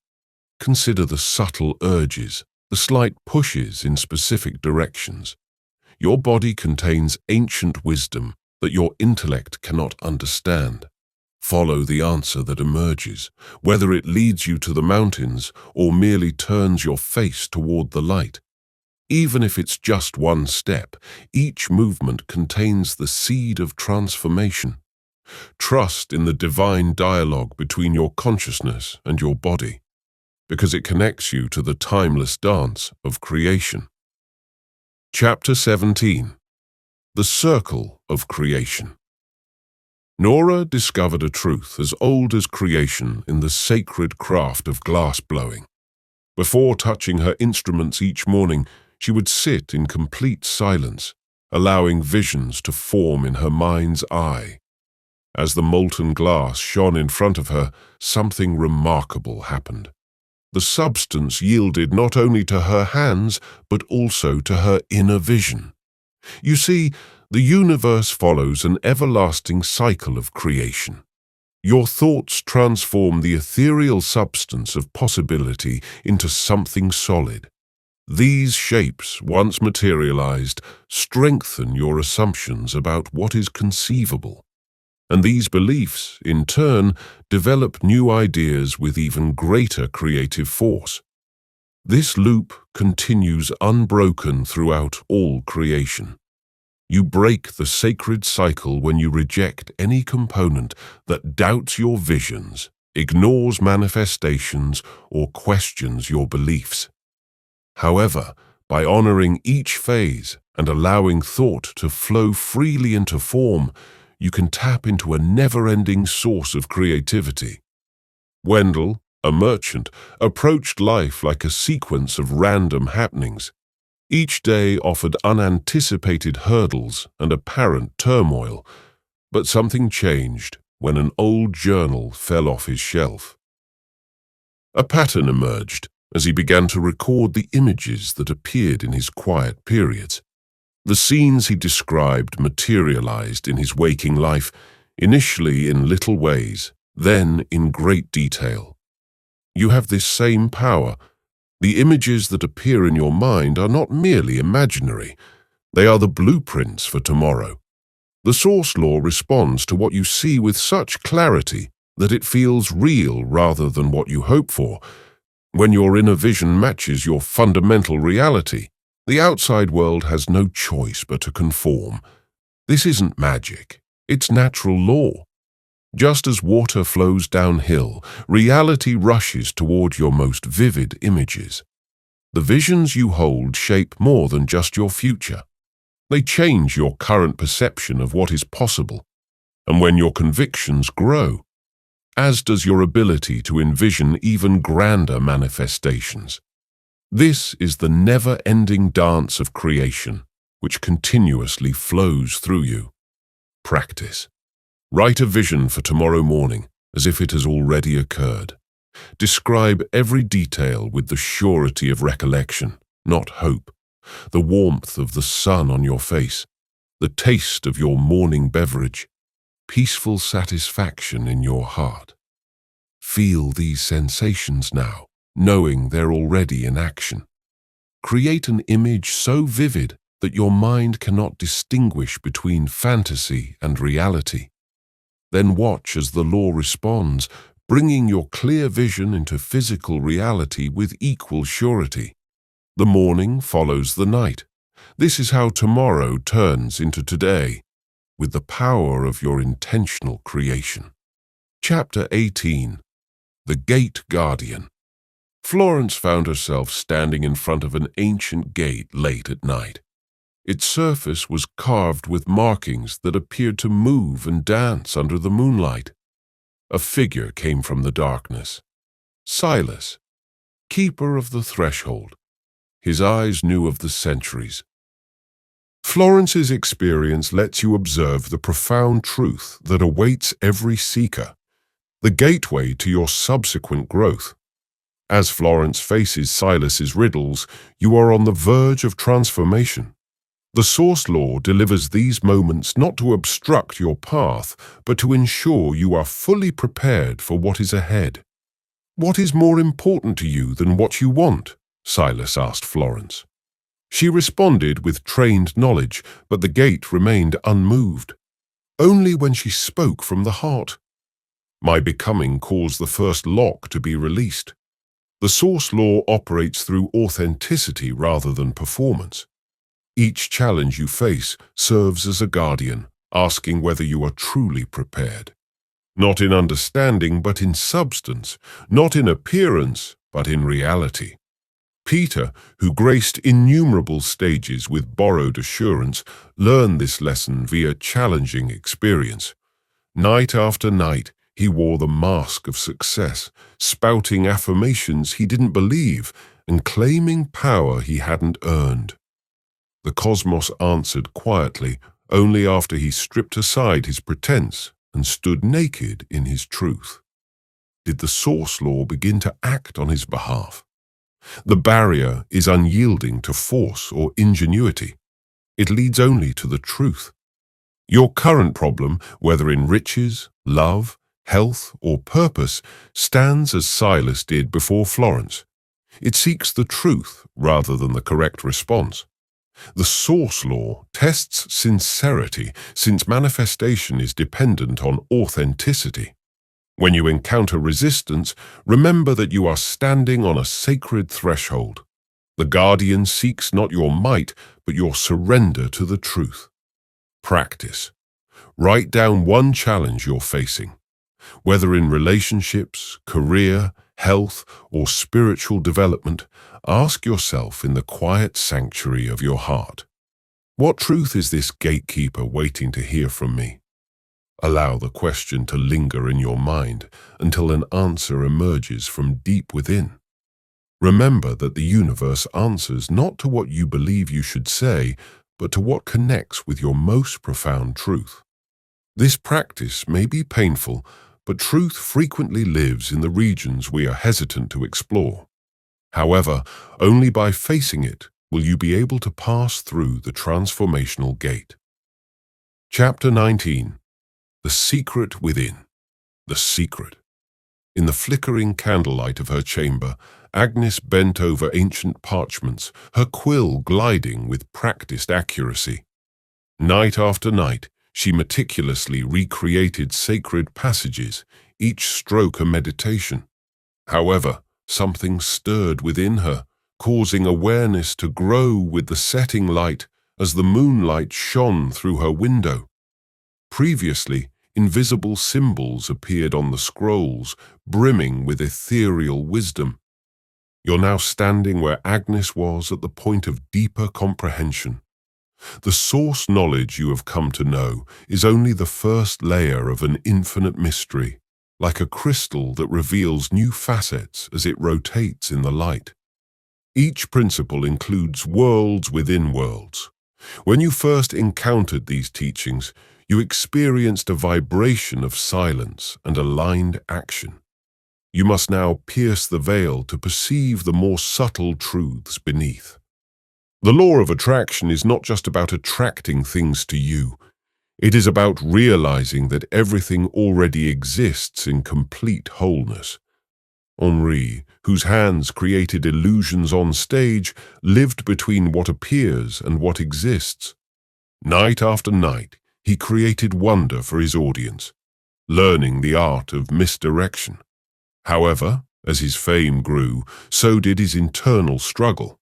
Consider the subtle urges, the slight pushes in specific directions. Your body contains ancient wisdom that your intellect cannot understand. Follow the answer that emerges, whether it leads you to the mountains or merely turns your face toward the light. Even if it's just one step, each movement contains the seed of transformation. Trust in the divine dialogue between your consciousness and your body, because it connects you to the timeless dance of creation. Chapter 17. The Circle of Creation. Nora discovered a truth as old as creation in the sacred craft of glass blowing. Before touching her instruments each morning, she would sit in complete silence, allowing visions to form in her mind's eye. As the molten glass shone in front of her, something remarkable happened. The substance yielded not only to her hands, but also to her inner vision. You see, the universe follows an everlasting cycle of creation. Your thoughts transform the ethereal substance of possibility into something solid. These shapes, once materialized, strengthen your assumptions about what is conceivable. And these beliefs, in turn, develop new ideas with even greater creative force. This loop continues unbroken throughout all creation. You break the sacred cycle when you reject any component that doubts your visions, ignores manifestations, or questions your beliefs. However, By honoring each phase and allowing thought to flow freely into form, you can tap into a never-ending source of creativity. Wendell, a merchant, approached life like a sequence of random happenings. Each day offered unanticipated hurdles and apparent turmoil, but something changed when an old journal fell off his shelf. A pattern emerged as he began to record the images that appeared in his quiet periods. The scenes he described materialized in his waking life, initially in little ways, then in great detail. You have this same power. The images that appear in your mind are not merely imaginary. They are the blueprints for tomorrow. The source law responds to what you see with such clarity that it feels real rather than what you hope for. When your inner vision matches your fundamental reality, the outside world has no choice but to conform. This isn't magic, it's natural law. Just as water flows downhill, reality rushes toward your most vivid images. The visions you hold shape more than just your future. They change your current perception of what is possible. And when your convictions grow, as does your ability to envision even grander manifestations. This is the never-ending dance of creation, which continuously flows through you. Practice. Write a vision for tomorrow morning as if it has already occurred. Describe every detail with the surety of recollection, not hope. The warmth of the sun on your face, the taste of your morning beverage, peaceful satisfaction in your heart. Feel these sensations now, knowing they're already in action. Create an image so vivid that your mind cannot distinguish between fantasy and reality. Then watch as the law responds, bringing your clear vision into physical reality with equal surety. The morning follows the night. This is how tomorrow turns into today, with the power of your intentional creation. Chapter 18. The Gate Guardian. Florence found herself standing in front of an ancient gate late at night. Its surface was carved with markings that appeared to move and dance under the moonlight. A figure came from the darkness. Silas, keeper of the threshold. His eyes knew of the centuries. Florence's experience lets you observe the profound truth that awaits every seeker, the gateway to your subsequent growth. As Florence faces Silas's riddles, you are on the verge of transformation. The source law delivers these moments not to obstruct your path, but to ensure you are fully prepared for what is ahead. What is more important to you than what you want? Silas asked Florence. She responded with trained knowledge, but the gate remained unmoved. Only when she spoke from the heart. My becoming caused the first lock to be released. The source law operates through authenticity rather than performance. Each challenge you face serves as a guardian, asking whether you are truly prepared. Not in understanding, but in substance. Not in appearance, but in reality. Peter, who graced innumerable stages with borrowed assurance, learned this lesson via challenging experience. Night after night, he wore the mask of success, spouting affirmations he didn't believe and claiming power he hadn't earned. The cosmos answered quietly, only after he stripped aside his pretense and stood naked in his truth. Did the source law begin to act on his behalf? The barrier is unyielding to force or ingenuity. It leads only to the truth. Your current problem, whether in riches, love, health, or purpose, stands as Silas did before Florence. It seeks the truth rather than the correct response. The source law tests sincerity, since manifestation is dependent on authenticity. When you encounter resistance, remember that you are standing on a sacred threshold. The guardian seeks not your might, but your surrender to the truth. Practice. Write down one challenge you're facing. Whether in relationships, career, health, or spiritual development, ask yourself in the quiet sanctuary of your heart, what truth is this gatekeeper waiting to hear from me? Allow the question to linger in your mind until an answer emerges from deep within. Remember that the universe answers not to what you believe you should say, but to what connects with your most profound truth. This practice may be painful, but truth frequently lives in the regions we are hesitant to explore. However, only by facing it will you be able to pass through the transformational gate. Chapter 19. The Secret Within. The Secret. In the flickering candlelight of her chamber, Agnes bent over ancient parchments, her quill gliding with practiced accuracy. Night after night, she meticulously recreated sacred passages, each stroke a meditation. However, something stirred within her, causing awareness to grow with the setting light as the moonlight shone through her window. Previously, invisible symbols appeared on the scrolls, brimming with ethereal wisdom. You're now standing where Agnes was at the point of deeper comprehension. The source knowledge you have come to know is only the first layer of an infinite mystery, like a crystal that reveals new facets as it rotates in the light. Each principle includes worlds within worlds. When you first encountered these teachings, you experienced a vibration of silence and aligned action. You must now pierce the veil to perceive the more subtle truths beneath. The law of attraction is not just about attracting things to you. It is about realizing that everything already exists in complete wholeness. Henri, whose hands created illusions on stage, lived between what appears and what exists. Night after night, he created wonder for his audience, learning the art of misdirection. However, as his fame grew, so did his internal struggle.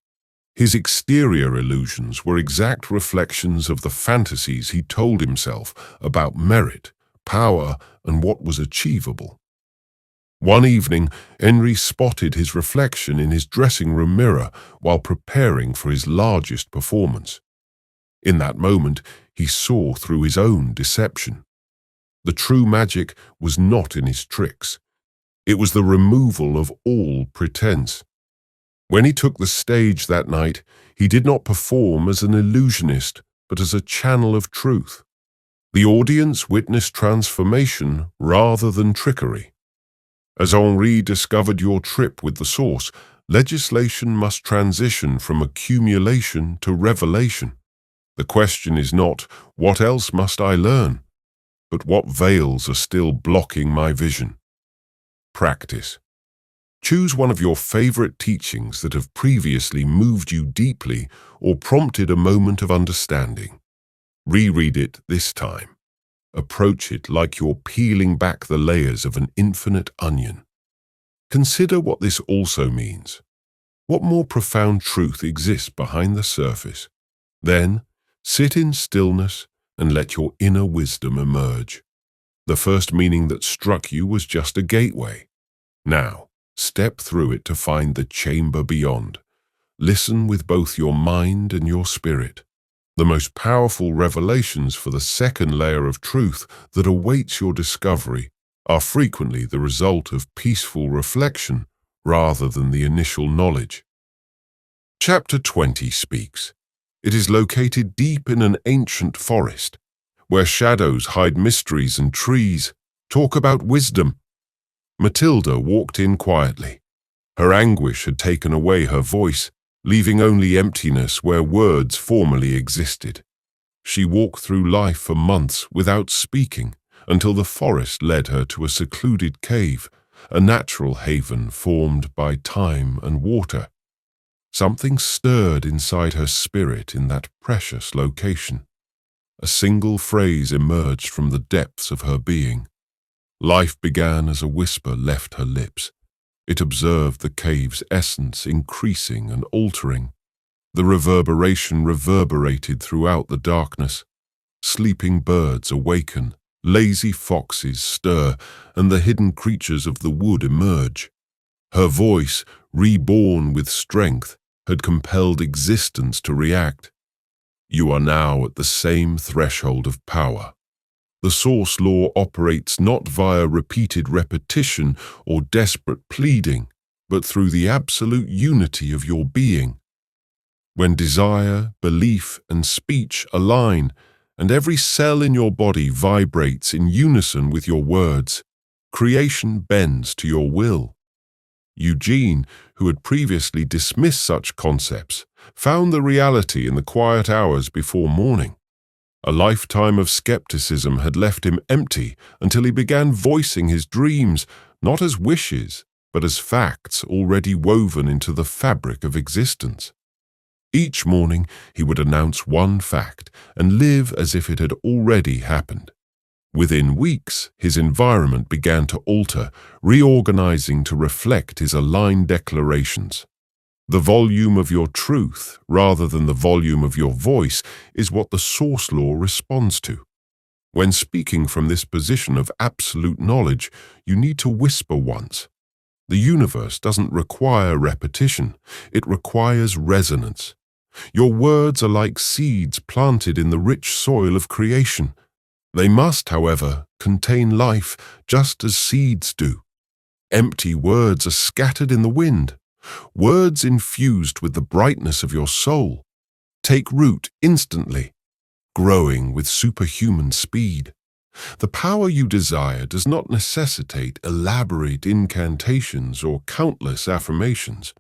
His exterior illusions were exact reflections of the fantasies he told himself about merit, power, and what was achievable. One evening, Henri spotted his reflection in his dressing room mirror while preparing for his largest performance. In that moment, he saw through his own deception. The true magic was not in his tricks. It was the removal of all pretense. When he took the stage that night, he did not perform as an illusionist, but as a channel of truth. The audience witnessed transformation rather than trickery. As Henri discovered your trip with the source, legislation must transition from accumulation to revelation. The question is not, what else must I learn? But what veils are still blocking my vision? Practice. Choose one of your favorite teachings that have previously moved you deeply or prompted a moment of understanding. Reread it this time. Approach it like you're peeling back the layers of an infinite onion. Consider what this also means. What more profound truth exists behind the surface? Then, sit in stillness and let your inner wisdom emerge. The first meaning that struck you was just a gateway. Now, step through it to find the chamber beyond. Listen with both your mind and your spirit. The most powerful revelations for the second layer of truth that awaits your discovery are frequently the result of peaceful reflection rather than the initial knowledge. Chapter 20 speaks. It is located deep in an ancient forest, where shadows hide mysteries and trees talk about wisdom. Matilda walked in quietly. Her anguish had taken away her voice, leaving only emptiness where words formerly existed. She walked through life for months without speaking, until the forest led her to a secluded cave, a natural haven formed by time and water. Something stirred inside her spirit in that precious location. A single phrase emerged from the depths of her being. Life began as a whisper left her lips. It observed the cave's essence increasing and altering. The reverberation reverberated throughout the darkness. Sleeping birds awaken, lazy foxes stir, and the hidden creatures of the wood emerge. Her voice, reborn with strength, had compelled existence to react. You are now at the same threshold of power. The source law operates not via repeated repetition or desperate pleading, but through the absolute unity of your being. When desire, belief, and speech align, and every cell in your body vibrates in unison with your words, creation bends to your will. Eugene, who had previously dismissed such concepts, found the reality in the quiet hours before morning. A lifetime of skepticism had left him empty until he began voicing his dreams, not as wishes, but as facts already woven into the fabric of existence. Each morning he would announce one fact and live as if it had already happened. Within weeks, his environment began to alter, reorganizing to reflect his aligned declarations. The volume of your truth, rather than the volume of your voice, is what the source law responds to. When speaking from this position of absolute knowledge, you need to whisper once. The universe doesn't require repetition, it requires resonance. Your words are like seeds planted in the rich soil of creation. They must, however, contain life just as seeds do. Empty words are scattered in the wind. Words infused with the brightness of your soul take root instantly, growing with superhuman speed. The power you desire does not necessitate elaborate incantations or countless affirmations.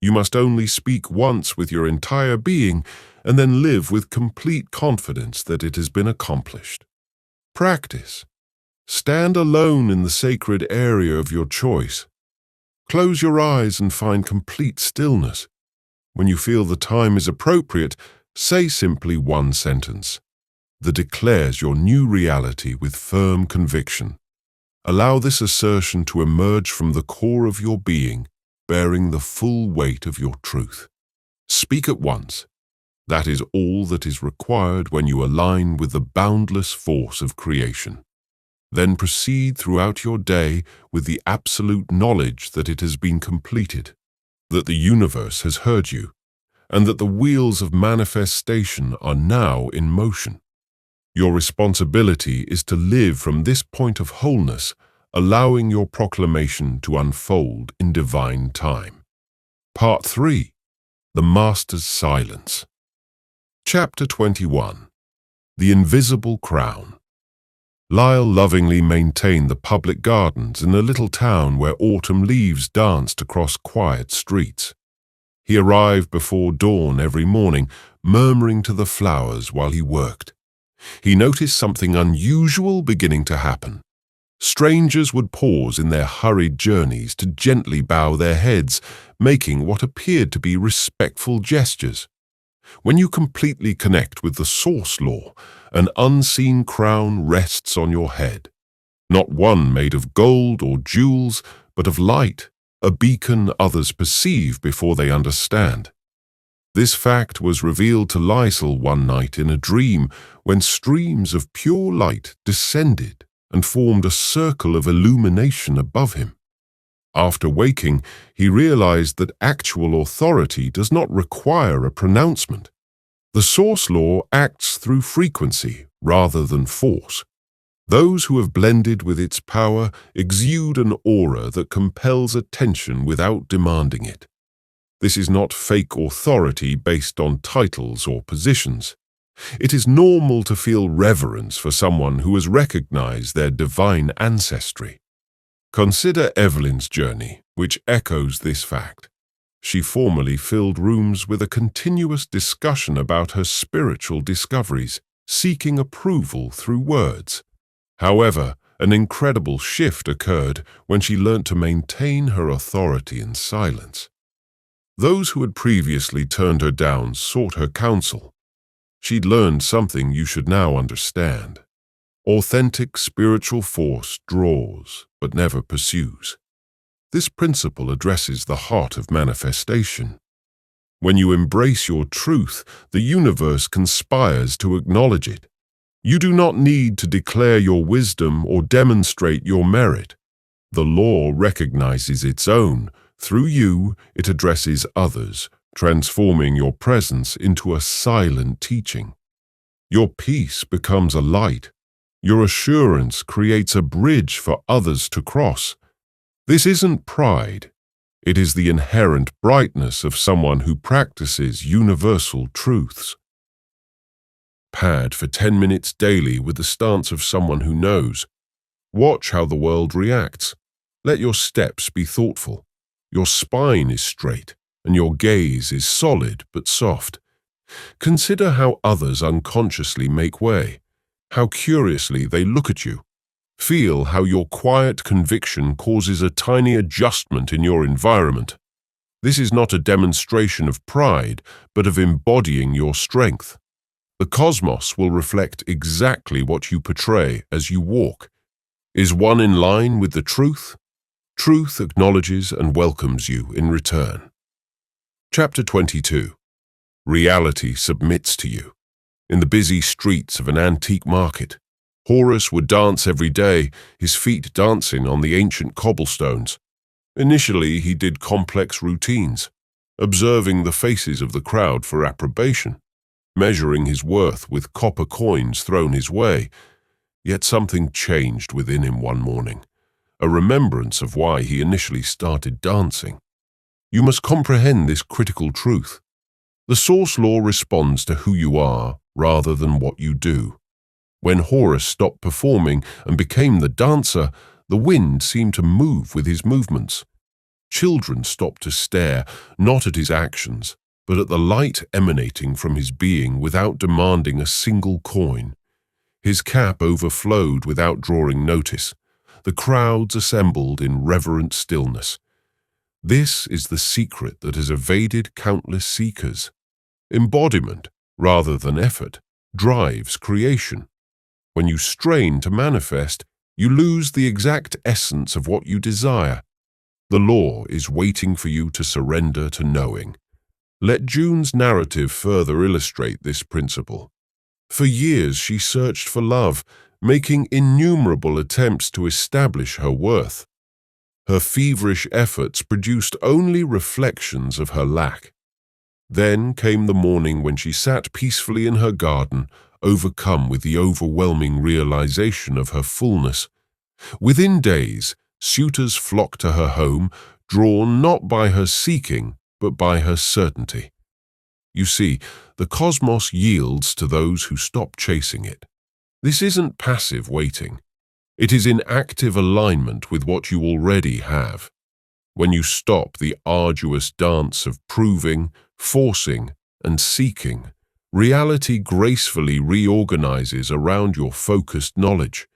You must only speak once with your entire being and then live with complete confidence that it has been accomplished. Practice. Stand alone in the sacred area of your choice. Close your eyes and find complete stillness. When you feel the time is appropriate, say simply one sentence that declares your new reality with firm conviction. Allow this assertion to emerge from the core of your being, bearing the full weight of your truth. Speak at once. That is all that is required when you align with the boundless force of creation. Then proceed throughout your day with the absolute knowledge that it has been completed, that the universe has heard you, and that the wheels of manifestation are now in motion. Your responsibility is to live from this point of wholeness, allowing your proclamation to unfold in divine time. Part 3. The Master's Silence. Chapter 21. The Invisible Crown. Lyle lovingly maintained the public gardens in a little town where autumn leaves danced across quiet streets. He arrived before dawn every morning, murmuring to the flowers while he worked. He noticed something unusual beginning to happen. Strangers would pause in their hurried journeys to gently bow their heads, making what appeared to be respectful gestures. When you completely connect with the source law, an unseen crown rests on your head. Not one made of gold or jewels, but of light, a beacon others perceive before they understand. This fact was revealed to Lysel one night in a dream when streams of pure light descended and formed a circle of illumination above him. After waking, he realized that actual authority does not require a pronouncement. The source law acts through frequency rather than force. Those who have blended with its power exude an aura that compels attention without demanding it. This is not fake authority based on titles or positions. It is normal to feel reverence for someone who has recognized their divine ancestry. Consider Evelyn's journey, which echoes this fact. She formerly filled rooms with a continuous discussion about her spiritual discoveries, seeking approval through words. However, an incredible shift occurred when she learnt to maintain her authority in silence. Those who had previously turned her down sought her counsel. She'd learned something you should now understand. Authentic spiritual force draws, but never pursues. This principle addresses the heart of manifestation. When you embrace your truth, the universe conspires to acknowledge it. You do not need to declare your wisdom or demonstrate your merit. The law recognizes its own, Through you, it addresses others, transforming your presence into a silent teaching. Your peace becomes a light. Your assurance creates a bridge for others to cross. This isn't pride. It is the inherent brightness of someone who practices universal truths. Pad for 10 minutes daily with the stance of someone who knows. Watch how the world reacts. Let your steps be thoughtful. Your spine is straight, and your gaze is solid but soft. Consider how others unconsciously make way, how curiously they look at you. Feel how your quiet conviction causes a tiny adjustment in your environment. This is not a demonstration of pride, but of embodying your strength. The cosmos will reflect exactly what you portray as you walk. Is one in line with the truth? Truth acknowledges and welcomes you in return. Chapter 22. Reality submits to you. In the busy streets of an antique market, Horus would dance every day, his feet dancing on the ancient cobblestones. Initially, he did complex routines, observing the faces of the crowd for approbation, measuring his worth with copper coins thrown his way. Yet something changed within him one morning, a remembrance of why he initially started dancing. You must comprehend this critical truth. The source law responds to who you are rather than what you do. When Horus stopped performing and became the dancer, the wind seemed to move with his movements. Children stopped to stare, not at his actions, but at the light emanating from his being without demanding a single coin. His cap overflowed without drawing notice. The crowds assembled in reverent stillness. This is the secret that has evaded countless seekers. Embodiment, rather than effort, drives creation. When you strain to manifest, you lose the exact essence of what you desire. The law is waiting for you to surrender to knowing. Let June's narrative further illustrate this principle. For years she searched for love, making innumerable attempts to establish her worth. Her feverish efforts produced only reflections of her lack. Then came the morning when she sat peacefully in her garden, overcome with the overwhelming realization of her fullness. Within days, suitors flocked to her home, drawn not by her seeking, but by her certainty. You see, the cosmos yields to those who stop chasing it. This isn't passive waiting. It is in active alignment with what you already have. When you stop the arduous dance of proving, forcing, and seeking, reality gracefully reorganizes around your focused knowledge.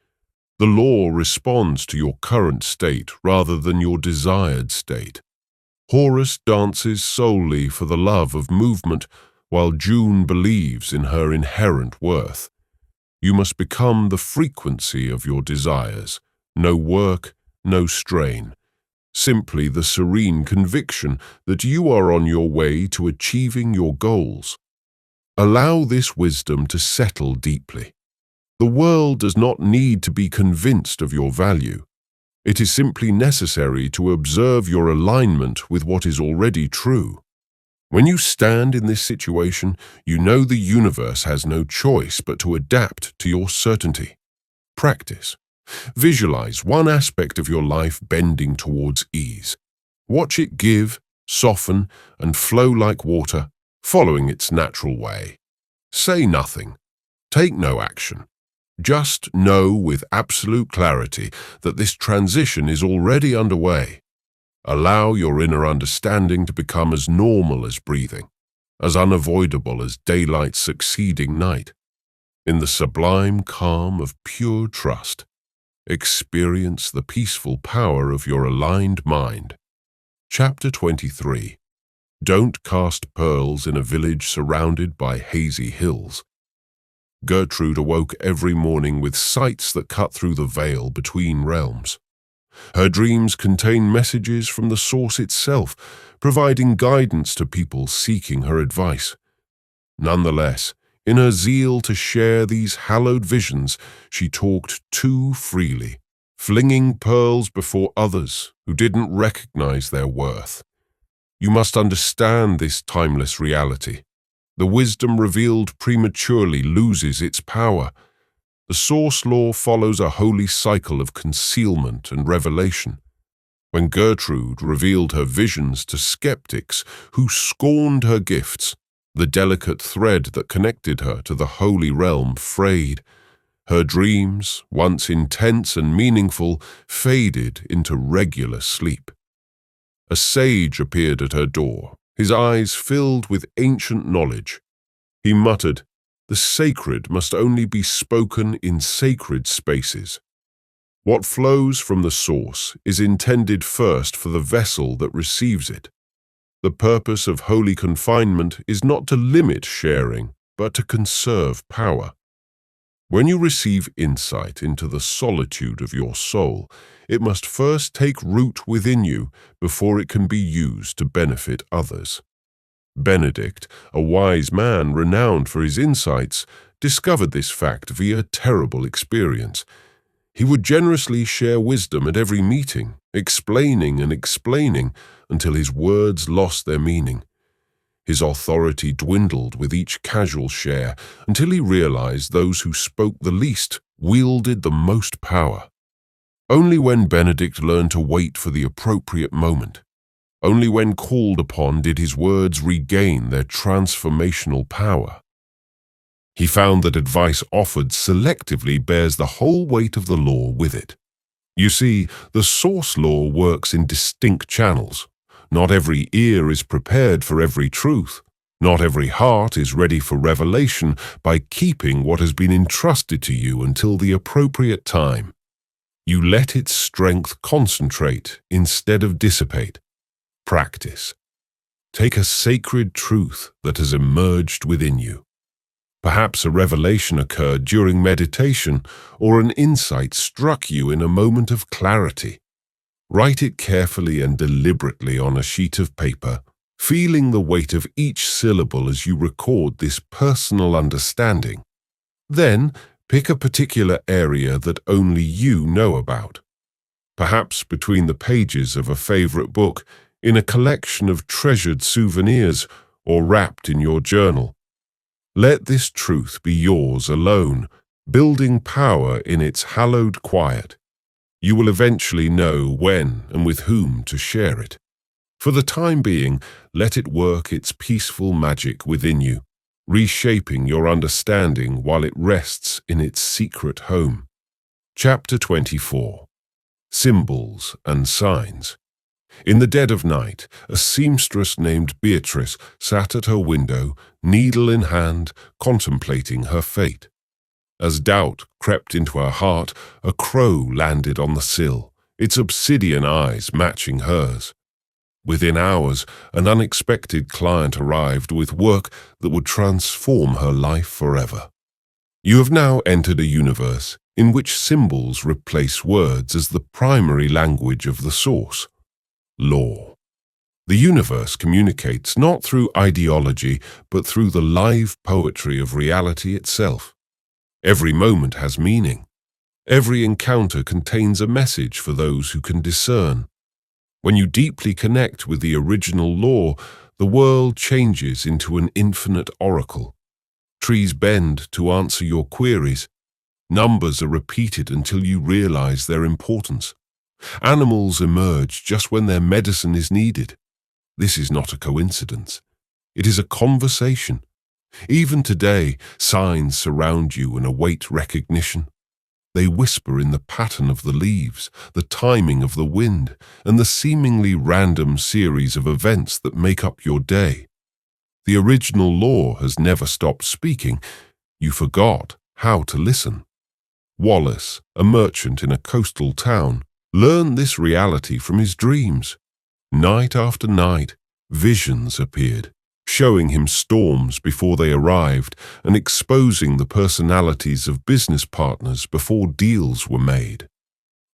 The law responds to your current state rather than your desired state. Horus dances solely for the love of movement, while June believes in her inherent worth. You must become the frequency of your desires, no work, no strain. Simply the serene conviction that you are on your way to achieving your goals. Allow this wisdom to settle deeply. The world does not need to be convinced of your value. It is simply necessary to observe your alignment with what is already true. When you stand in this situation, you know the universe has no choice but to adapt to your certainty. Practice. Visualize one aspect of your life bending towards ease. Watch it give, soften, and flow like water, following its natural way. Say nothing. Take no action. Just know with absolute clarity that this transition is already underway. Allow your inner understanding to become as normal as breathing, as unavoidable as daylight succeeding night. In the sublime calm of pure trust, experience the peaceful power of your aligned mind. Chapter 23. Don't cast pearls in a village surrounded by hazy hills. Gertrude awoke every morning with sights that cut through the veil between realms. Her dreams contain messages from the source itself, providing guidance to people seeking her advice. Nonetheless, in her zeal to share these hallowed visions, she talked too freely. flinging pearls before others who didn't recognize their worth. You must understand this timeless reality. The wisdom revealed prematurely loses its power. The source law follows a holy cycle of concealment and revelation. When Gertrude revealed her visions to skeptics who scorned her gifts, the delicate thread that connected her to the holy realm frayed. Her dreams, once intense and meaningful, faded into regular sleep. A sage appeared at her door, his eyes filled with ancient knowledge. He muttered, "The sacred must only be spoken in sacred spaces. What flows from the source is intended first for the vessel that receives it. The purpose of holy confinement is not to limit sharing, but to conserve power. When you receive insight into the solitude of your soul, it must first take root within you before it can be used to benefit others." Benedict, a wise man renowned for his insights, discovered this fact via terrible experience. He would generously share wisdom at every meeting, explaining and explaining until his words lost their meaning. His authority dwindled with each casual share until he realized those who spoke the least wielded the most power. Only when Benedict learned to wait for the appropriate moment, only when called upon did his words regain their transformational power. He found that advice offered selectively bears the whole weight of the law with it. You see, the source law works in distinct channels. Not every ear is prepared for every truth. Not every heart is ready for revelation by keeping what has been entrusted to you until the appropriate time. You let its strength concentrate instead of dissipate. Practice. Take a sacred truth that has emerged within you. Perhaps a revelation occurred during meditation, or an insight struck you in a moment of clarity. Write it carefully and deliberately on a sheet of paper, feeling the weight of each syllable as you record this personal understanding. Then, pick a particular area that only you know about. Perhaps between the pages of a favorite book, in a collection of treasured souvenirs, or wrapped in your journal. Let this truth be yours alone, building power in its hallowed quiet. You will eventually know when and with whom to share it. For the time being, let it work its peaceful magic within you, reshaping your understanding while it rests in its secret home. Chapter 24. Symbols and Signs. In the dead of night, a seamstress named Beatrice sat at her window, needle in hand, contemplating her fate. As doubt crept into her heart, a crow landed on the sill, its obsidian eyes matching hers. Within hours, an unexpected client arrived with work that would transform her life forever. You have now entered a universe in which symbols replace words as the primary language of the source. Law. The universe communicates not through ideology, but through the live poetry of reality itself. Every moment has meaning. Every encounter contains a message for those who can discern. When you deeply connect with the original law, the world changes into an infinite oracle. Trees bend to answer your queries. Numbers are repeated until you realize their importance. Animals emerge just when their medicine is needed. This is not a coincidence. It is a conversation. Even today, signs surround you and await recognition. They whisper in the pattern of the leaves, the timing of the wind, and the seemingly random series of events that make up your day. The original law has never stopped speaking. You forgot how to listen. Wallace, a merchant in a coastal town, learned this reality from his dreams. Night after night, visions appeared, showing him storms before they arrived and exposing the personalities of business partners before deals were made.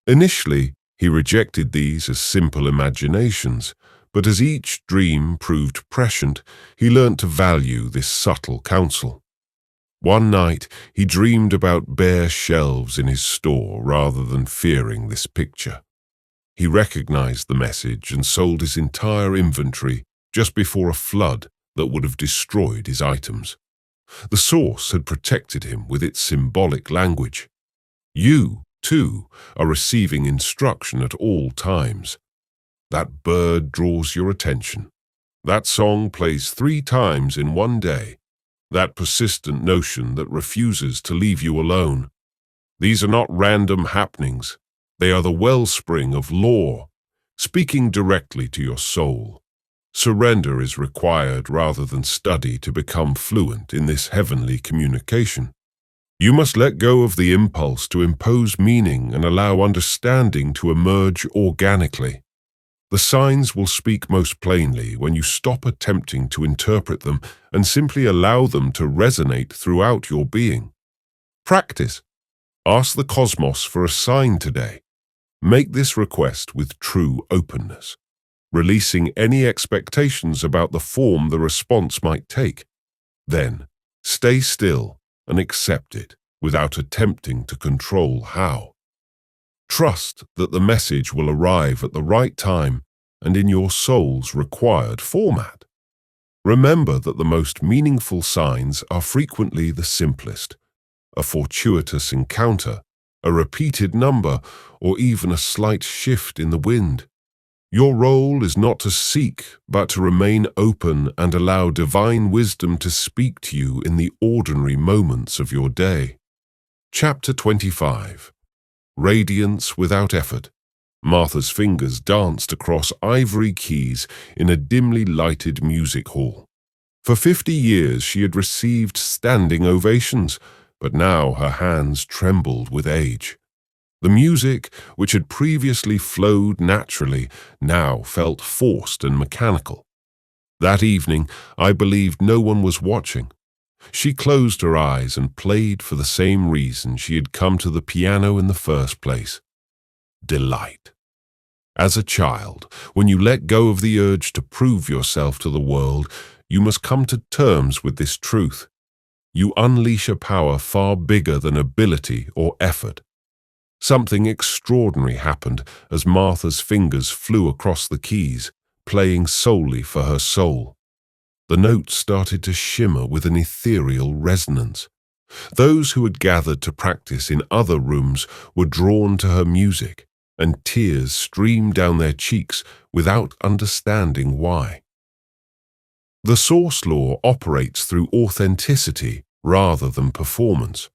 Initially, he rejected these as simple imaginations, but as each dream proved prescient, he learnt to value this subtle counsel. One night, he dreamed about bare shelves in his store rather than fearing this picture. He recognized the message and sold his entire inventory just before a flood that would have destroyed his items. The source had protected him with its symbolic language. You, too, are receiving instruction at all times. That bird draws your attention. That song plays 3 times in one day. That persistent notion that refuses to leave you alone. These are not random happenings. They are the wellspring of law, speaking directly to your soul. Surrender is required rather than study to become fluent in this heavenly communication. You must let go of the impulse to impose meaning and allow understanding to emerge organically. The signs will speak most plainly when you stop attempting to interpret them and simply allow them to resonate throughout your being. Practice. Ask the cosmos for a sign today. Make this request with true openness, releasing any expectations about the form the response might take. Then, stay still and accept it without attempting to control how. Trust that the message will arrive at the right time and in your soul's required format. Remember that the most meaningful signs are frequently the simplest: a fortuitous encounter, a repeated number, or even a slight shift in the wind. Your role is not to seek, but to remain open and allow divine wisdom to speak to you in the ordinary moments of your day. Chapter 25. Radiance without effort. Martha's fingers danced across ivory keys in a dimly lighted music hall. For 50 years she had received standing ovations, but now her hands trembled with age. The music, which had previously flowed naturally, now felt forced and mechanical. That evening, I believed no one was watching. She closed her eyes and played for the same reason she had come to the piano in the first place: delight. As a child, when you let go of the urge to prove yourself to the world, you must come to terms with this truth. You unleash a power far bigger than ability or effort. Something extraordinary happened as Martha's fingers flew across the keys, playing solely for her soul. The notes started to shimmer with an ethereal resonance. Those who had gathered to practice in other rooms were drawn to her music, and tears streamed down their cheeks without understanding why. The source law operates through authenticity rather than performance.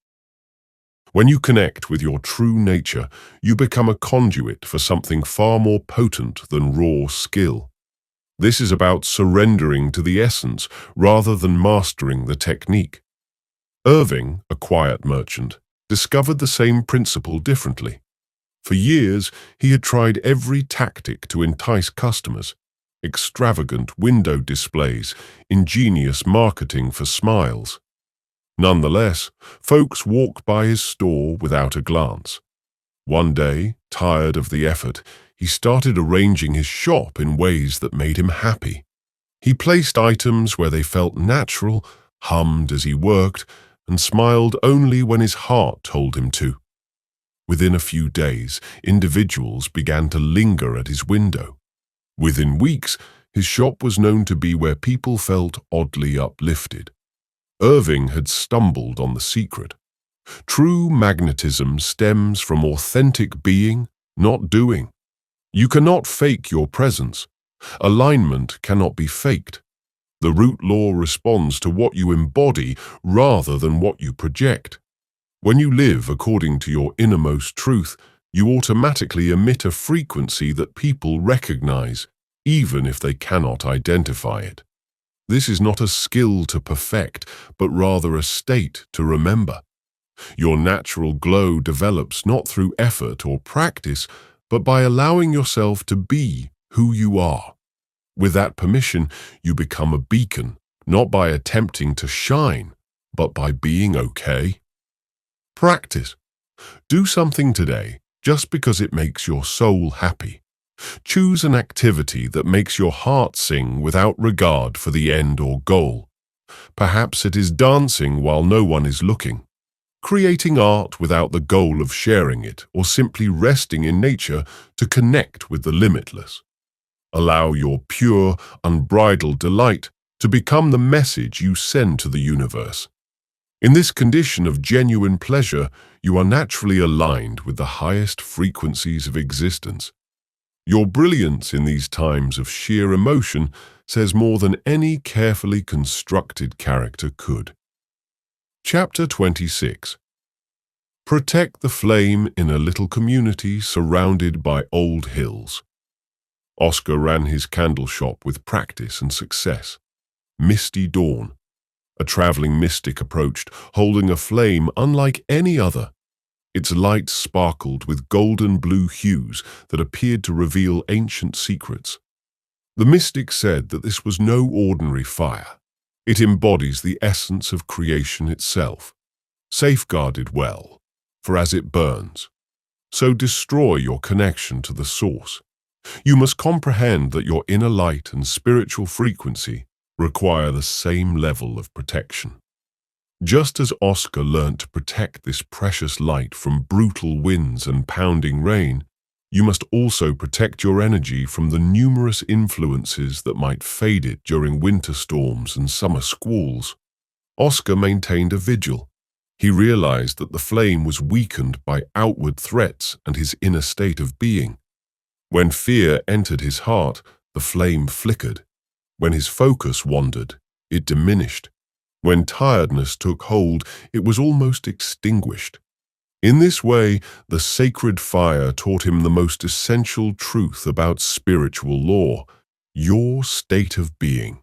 When you connect with your true nature, you become a conduit for something far more potent than raw skill. This is about surrendering to the essence rather than mastering the technique. Irving, a quiet merchant, discovered the same principle differently. For years, he had tried every tactic to entice customers: extravagant window displays, ingenious marketing for smiles. Nonetheless, folks walked by his store without a glance. One day, tired of the effort, he started arranging his shop in ways that made him happy. He placed items where they felt natural, hummed as he worked, and smiled only when his heart told him to. Within a few days, individuals began to linger at his window. Within weeks, his shop was known to be where people felt oddly uplifted. Irving had stumbled on the secret. True magnetism stems from authentic being, not doing. You cannot fake your presence. Alignment cannot be faked. The root law responds to what you embody rather than what you project. When you live according to your innermost truth, you automatically emit a frequency that people recognize, even if they cannot identify it. This is not a skill to perfect, but rather a state to remember. Your natural glow develops not through effort or practice, but by allowing yourself to be who you are. With that permission, you become a beacon, not by attempting to shine, but by being okay. Practice. Do something today just because it makes your soul happy. Choose an activity that makes your heart sing without regard for the end or goal. Perhaps it is dancing while no one is looking, creating art without the goal of sharing it, or simply resting in nature to connect with the limitless. Allow your pure, unbridled delight to become the message you send to the universe. In this condition of genuine pleasure, you are naturally aligned with the highest frequencies of existence. Your brilliance in these times of sheer emotion says more than any carefully constructed character could. Chapter 26. Protect the flame in a little community surrounded by old hills. Oscar ran his candle shop with practice and success. Misty dawn. A traveling mystic approached, holding a flame unlike any other. Its light sparkled with golden blue hues that appeared to reveal ancient secrets. The mystic said that this was no ordinary fire. It embodies the essence of creation itself. Safeguard it well, for as it burns, so destroy your connection to the source. You must comprehend that your inner light and spiritual frequency require the same level of protection. Just as Oscar learnt to protect this precious light from brutal winds and pounding rain, you must also protect your energy from the numerous influences that might fade it during winter storms and summer squalls. Oscar maintained a vigil. He realized that the flame was weakened by outward threats and his inner state of being. When fear entered his heart, the flame flickered. When his focus wandered, it diminished. When tiredness took hold, it was almost extinguished. In this way, the sacred fire taught him the most essential truth about spiritual law, your state of being.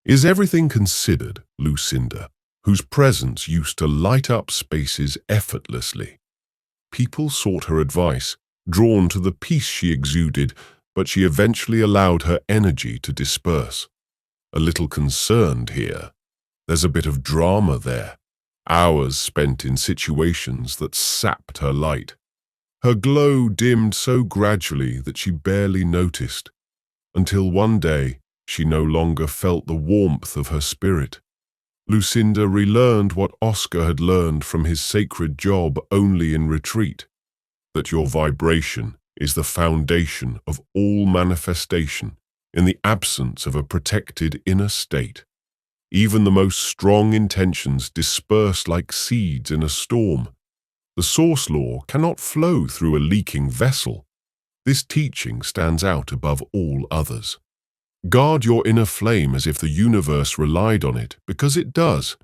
Is everything considered, Lucinda, whose presence used to light up spaces effortlessly? People sought her advice, drawn to the peace she exuded, but she eventually allowed her energy to disperse. A little concerned here. There's a bit of drama there. Hours spent in situations that sapped her light. Her glow dimmed so gradually that she barely noticed, until one day she no longer felt the warmth of her spirit. Lucinda relearned what Oscar had learned from his sacred job only in retreat, that your vibration is the foundation of all manifestation in the absence of a protected inner state. Even the most strong intentions disperse like seeds in a storm. The source law cannot flow through a leaking vessel. This teaching stands out above all others. Guard your inner flame as if the universe relied on it, because it does.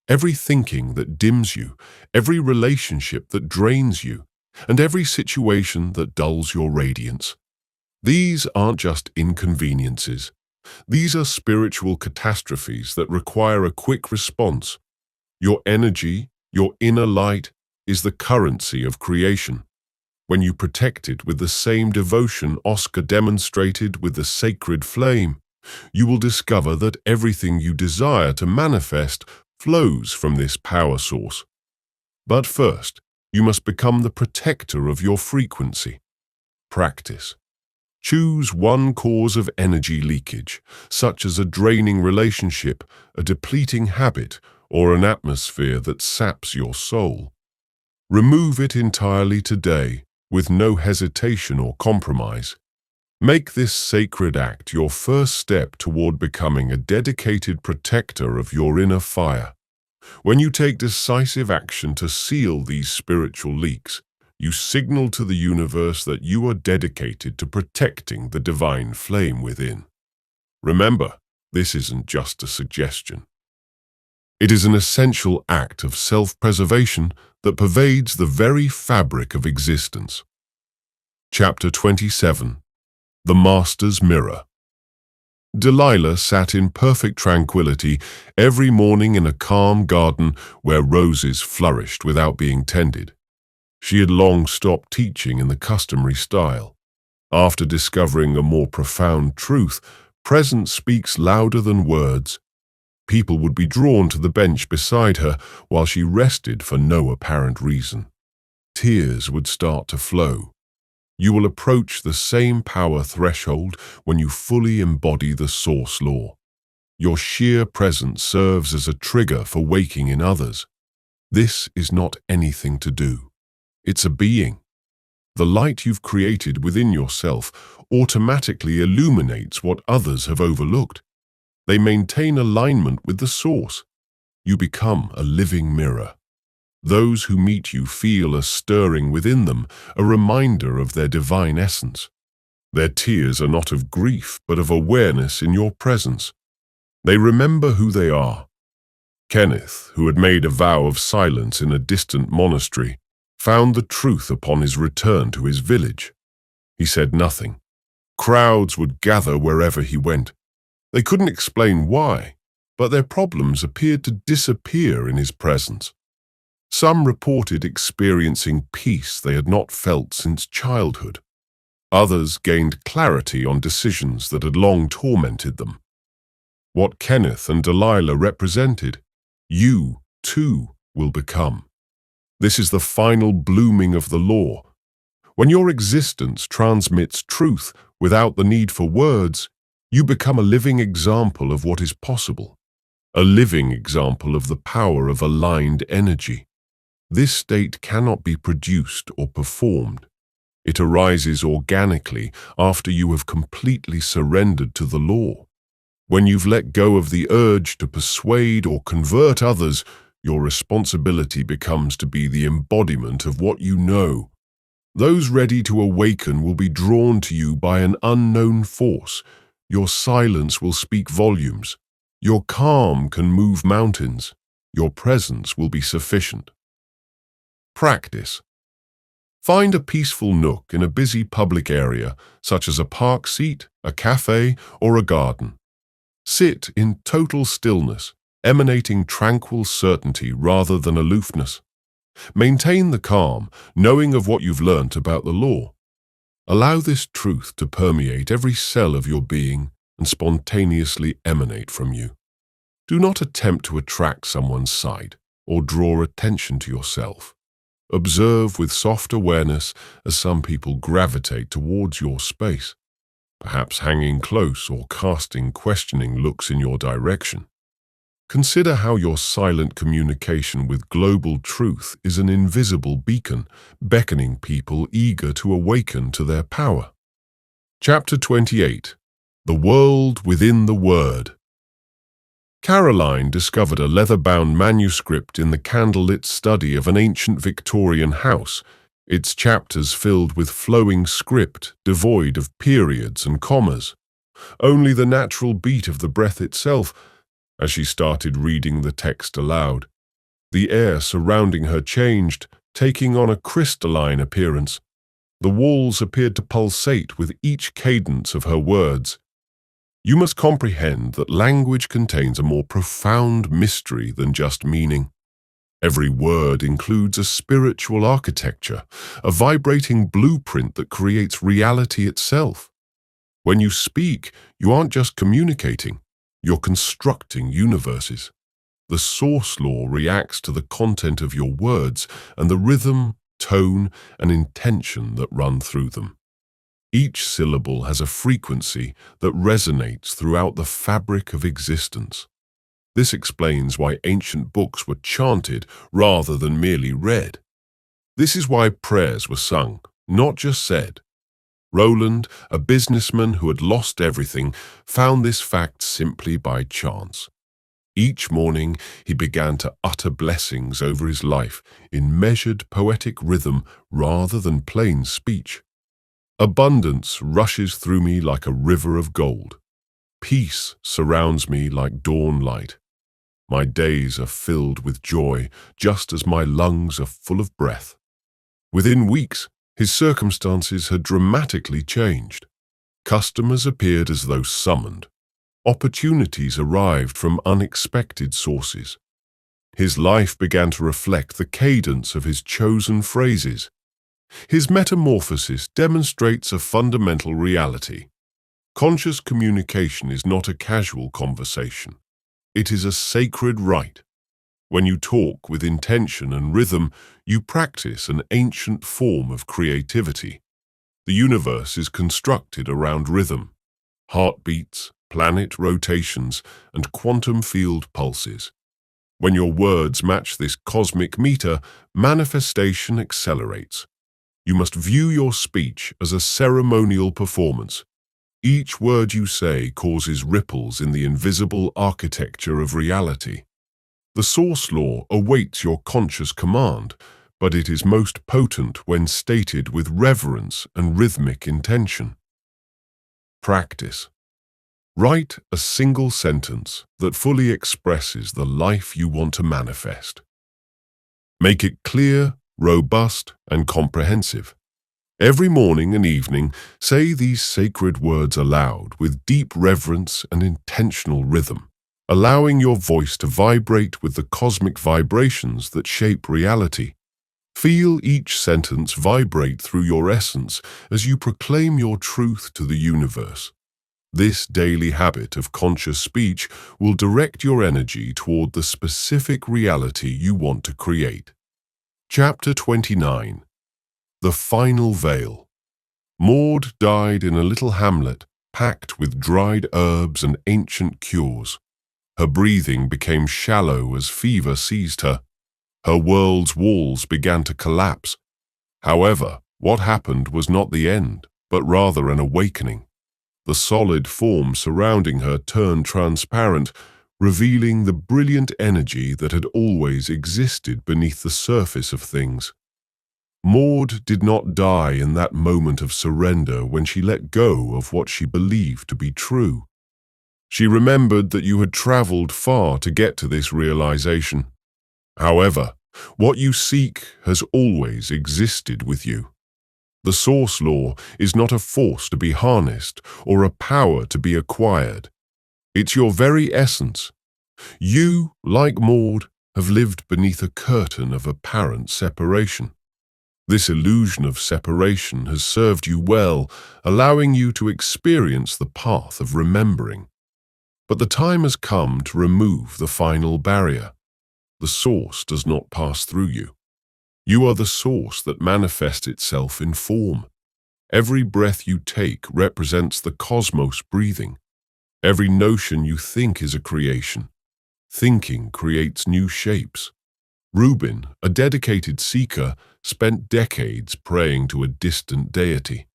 Every thinking that dims you, every relationship that drains you, and every situation that dulls your radiance. These aren't just inconveniences. These are spiritual catastrophes that require a quick response. Your energy, your inner light, is the currency of creation. When you protect it with the same devotion Oscar demonstrated with the sacred flame, you will discover that everything you desire to manifest flows from this power source. But first, you must become the protector of your frequency. Practice. Choose one cause of energy leakage, such as a draining relationship, a depleting habit, or an atmosphere that saps your soul. Remove it entirely today, with no hesitation or compromise. Make this sacred act your first step toward becoming a dedicated protector of your inner fire. When you take decisive action to seal these spiritual leaks, you signal to the universe that you are dedicated to protecting the divine flame within. Remember, this isn't just a suggestion. It is an essential act of self-preservation that pervades the very fabric of existence. Chapter 27. The Master's Mirror. Delilah sat in perfect tranquility every morning in a calm garden where roses flourished without being tended. She had long stopped teaching in the customary style. After discovering a more profound truth, presence speaks louder than words. People would be drawn to the bench beside her while she rested for no apparent reason. Tears would start to flow. You will approach the same power threshold when you fully embody the source law. Your sheer presence serves as a trigger for waking in others. This is not anything to do. It's a being. The light you've created within yourself automatically illuminates what others have overlooked. They maintain alignment with the source. You become a living mirror. Those who meet you feel a stirring within them, a reminder of their divine essence. Their tears are not of grief, but of awareness in your presence. They remember who they are. Kenneth, who had made a vow of silence in a distant monastery, found the truth upon his return to his village. He said nothing. Crowds would gather wherever he went. They couldn't explain why, but their problems appeared to disappear in his presence. Some reported experiencing peace they had not felt since childhood. Others gained clarity on decisions that had long tormented them. What Kenneth and Delilah represented, you, too, will become. This is the final blooming of the law. When your existence transmits truth without the need for words, you become a living example of what is possible, a living example of the power of aligned energy. This state cannot be produced or performed. It arises organically after you have completely surrendered to the law. When you've let go of the urge to persuade or convert others, your responsibility becomes to be the embodiment of what you know. Those ready to awaken will be drawn to you by an unknown force. Your silence will speak volumes. Your calm can move mountains. Your presence will be sufficient. Practice. Find a peaceful nook in a busy public area, such as a park seat, a cafe, or a garden. Sit in total stillness, emanating tranquil certainty rather than aloofness. Maintain the calm, knowing of what you've learnt about the law. Allow this truth to permeate every cell of your being and spontaneously emanate from you. Do not attempt to attract someone's sight or draw attention to yourself. Observe with soft awareness as some people gravitate towards your space, perhaps hanging close or casting questioning looks in your direction. Consider how your silent communication with global truth is an invisible beacon, beckoning people eager to awaken to their power. Chapter 28. The World Within the Word. Caroline discovered a leather-bound manuscript in the candlelit study of an ancient Victorian house, its chapters filled with flowing script devoid of periods and commas. Only the natural beat of the breath itself. As she started reading the text aloud, the air surrounding her changed, taking on a crystalline appearance. The walls appeared to pulsate with each cadence of her words. You must comprehend that language contains a more profound mystery than just meaning. Every word includes a spiritual architecture, a vibrating blueprint that creates reality itself. When you speak, you aren't just communicating, you're constructing universes. The source law reacts to the content of your words and the rhythm, tone, and intention that run through them. Each syllable has a frequency that resonates throughout the fabric of existence. This explains why ancient books were chanted rather than merely read. This is why prayers were sung, not just said. Roland, a businessman who had lost everything, found this fact simply by chance. Each morning he began to utter blessings over his life in measured poetic rhythm rather than plain speech. Abundance rushes through me like a river of gold. Peace surrounds me like dawn light. My days are filled with joy, just as my lungs are full of breath. Within weeks, his circumstances had dramatically changed. Customers appeared as though summoned. Opportunities arrived from unexpected sources. His life began to reflect the cadence of his chosen phrases. His metamorphosis demonstrates a fundamental reality. Conscious communication is not a casual conversation. It is a sacred rite. When you talk with intention and rhythm, you practice an ancient form of creativity. The universe is constructed around rhythm. Heartbeats, planet rotations, and quantum field pulses. When your words match this cosmic meter, manifestation accelerates. You must view your speech as a ceremonial performance. Each word you say causes ripples in the invisible architecture of reality. The source law awaits your conscious command, but it is most potent when stated with reverence and rhythmic intention. Practice. Write a single sentence that fully expresses the life you want to manifest. Make it clear, robust, and comprehensive. Every morning and evening, say these sacred words aloud with deep reverence and intentional rhythm, allowing your voice to vibrate with the cosmic vibrations that shape reality. Feel each sentence vibrate through your essence as you proclaim your truth to the universe. This daily habit of conscious speech will direct your energy toward the specific reality you want to create. Chapter 29. The Final Veil. Maud died in a little hamlet packed with dried herbs and ancient cures. Her breathing became shallow as fever seized her. Her world's walls began to collapse. However, what happened was not the end, but rather an awakening. The solid form surrounding her turned transparent, revealing the brilliant energy that had always existed beneath the surface of things. Maud did not die in that moment of surrender when she let go of what she believed to be true. She remembered that you had traveled far to get to this realization. However, what you seek has always existed with you. The source law is not a force to be harnessed or a power to be acquired. It's your very essence. You, like Maud, have lived beneath a curtain of apparent separation. This illusion of separation has served you well, allowing you to experience the path of remembering. But the time has come to remove the final barrier. The source does not pass through you. You are the source that manifests itself in form. Every breath you take represents the cosmos breathing. Every notion you think is a creation. Thinking creates new shapes. Reuben, a dedicated seeker, spent decades praying to a distant deity,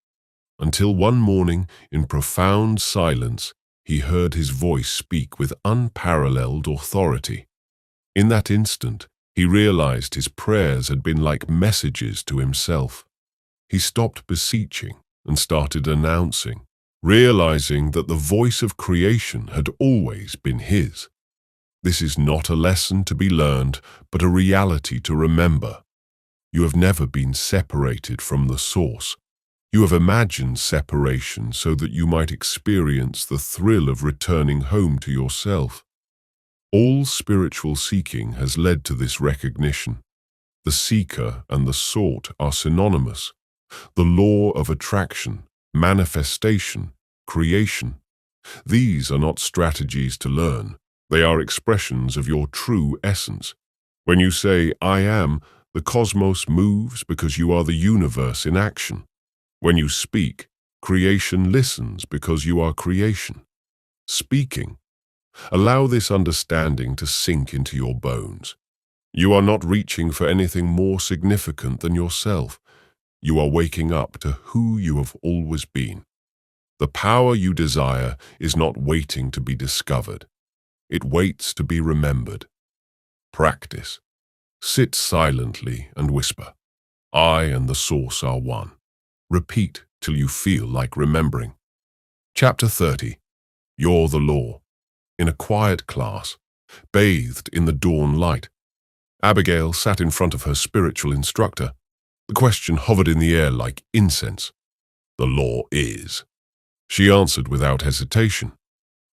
until one morning, in profound silence, he heard his voice speak with unparalleled authority. In that instant, he realized his prayers had been like messages to himself. He stopped beseeching and started announcing, realizing that the voice of creation had always been his. This is not a lesson to be learned, but a reality to remember. You have never been separated from the source. You have imagined separation so that you might experience the thrill of returning home to yourself. All spiritual seeking has led to this recognition. The seeker and the sought are synonymous. The law of attraction, manifestation, creation. These are not strategies to learn. They are expressions of your true essence. When you say, "I am," the cosmos moves because you are the universe in action. When you speak, creation listens because you are creation. Speaking. Allow this understanding to sink into your bones. You are not reaching for anything more significant than yourself. You are waking up to who you have always been. The power you desire is not waiting to be discovered. It waits to be remembered. Practice. Sit silently and whisper, "I and the source are one." Repeat till you feel like remembering. Chapter 30. You're the law. In a quiet class, bathed in the dawn light, Abigail sat in front of her spiritual instructor. The question hovered in the air like incense. "The law is." She answered without hesitation.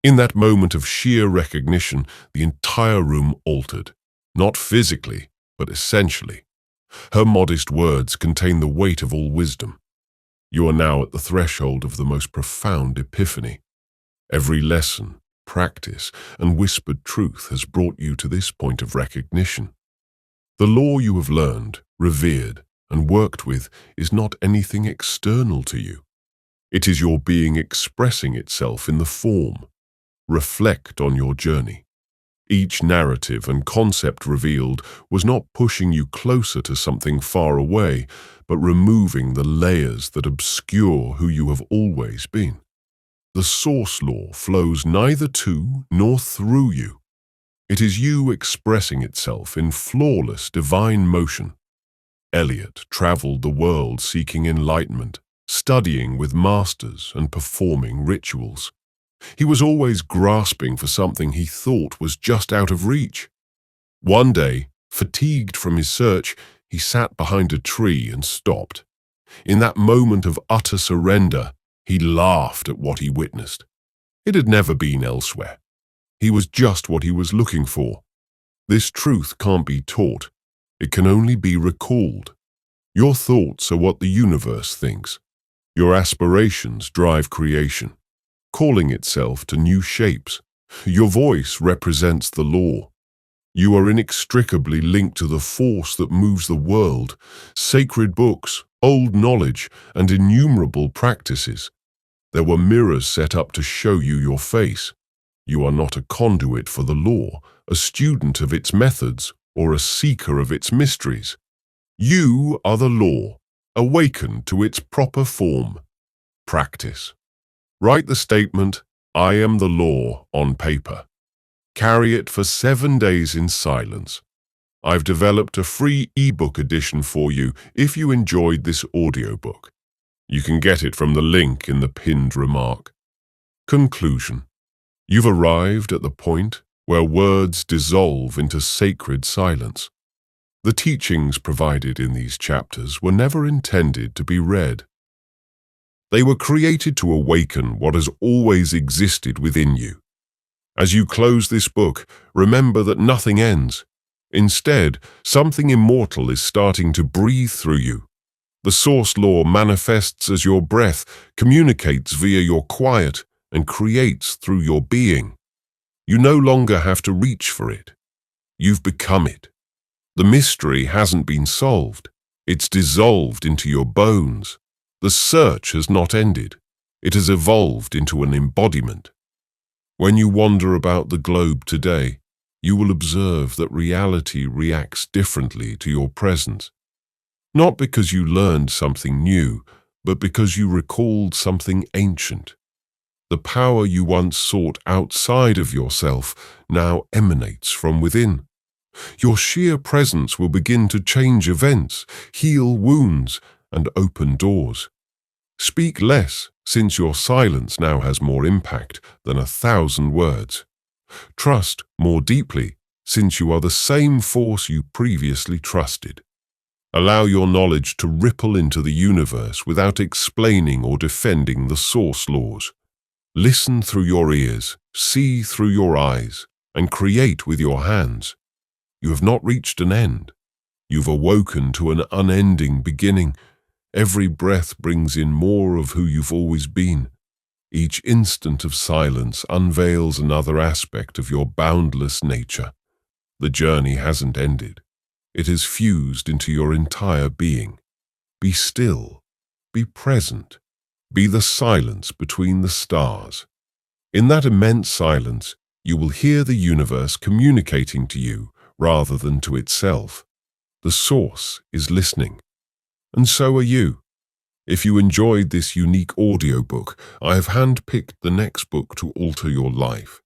In that moment of sheer recognition, the entire room altered, not physically, but essentially. Her modest words contained the weight of all wisdom. You are now at the threshold of the most profound epiphany. Every lesson, practice, and whispered truth has brought you to this point of recognition. The law you have learned, revered, and worked with is not anything external to you. It is your being expressing itself in the form, reflect on your journey. Each narrative and concept revealed was not pushing you closer to something far away, but removing the layers that obscure who you have always been. The source law flows neither to nor through you. It is you expressing itself in flawless divine motion. Eliot traveled the world seeking enlightenment, studying with masters and performing rituals. He was always grasping for something he thought was just out of reach. One day, fatigued from his search, he sat behind a tree and stopped. In that moment of utter surrender, he laughed at what he witnessed. It had never been elsewhere. He was just what he was looking for. This truth can't be taught. It can only be recalled. Your thoughts are what the universe thinks. Your aspirations drive creation, calling itself to new shapes. Your voice represents the law. You are inextricably linked to the force that moves the world, sacred books, old knowledge, and innumerable practices. There were mirrors set up to show you your face. You are not a conduit for the law, a student of its methods, or a seeker of its mysteries. You are the law, awakened to its proper form. Practice. Write the statement, "I am the law," on paper. Carry it for 7 days in silence. I've developed a free ebook edition for you if you enjoyed this audiobook. You can get it from the link in the pinned remark. Conclusion. You've arrived at the point where words dissolve into sacred silence. The teachings provided in these chapters were never intended to be read. They were created to awaken what has always existed within you. As you close this book, remember that nothing ends. Instead, something immortal is starting to breathe through you. The source law manifests as your breath, communicates via your quiet, and creates through your being. You no longer have to reach for it. You've become it. The mystery hasn't been solved. It's dissolved into your bones. The search has not ended. It has evolved into an embodiment. When you wander about the globe today, you will observe that reality reacts differently to your presence. Not because you learned something new, but because you recalled something ancient. The power you once sought outside of yourself now emanates from within. Your sheer presence will begin to change events, heal wounds, and open doors. Speak less, since your silence now has more impact than 1,000 words. Trust more deeply, since you are the same force you previously trusted. Allow your knowledge to ripple into the universe without explaining or defending the source laws. Listen through your ears, see through your eyes, and create with your hands. You have not reached an end. You've awoken to an unending beginning. Every breath brings in more of who you've always been. Each instant of silence unveils another aspect of your boundless nature. The journey hasn't ended. It has fused into your entire being. Be still. Be present. Be the silence between the stars. In that immense silence, you will hear the universe communicating to you rather than to itself. The source is listening. And so are you. If you enjoyed this unique audiobook, I have handpicked the next book to alter your life.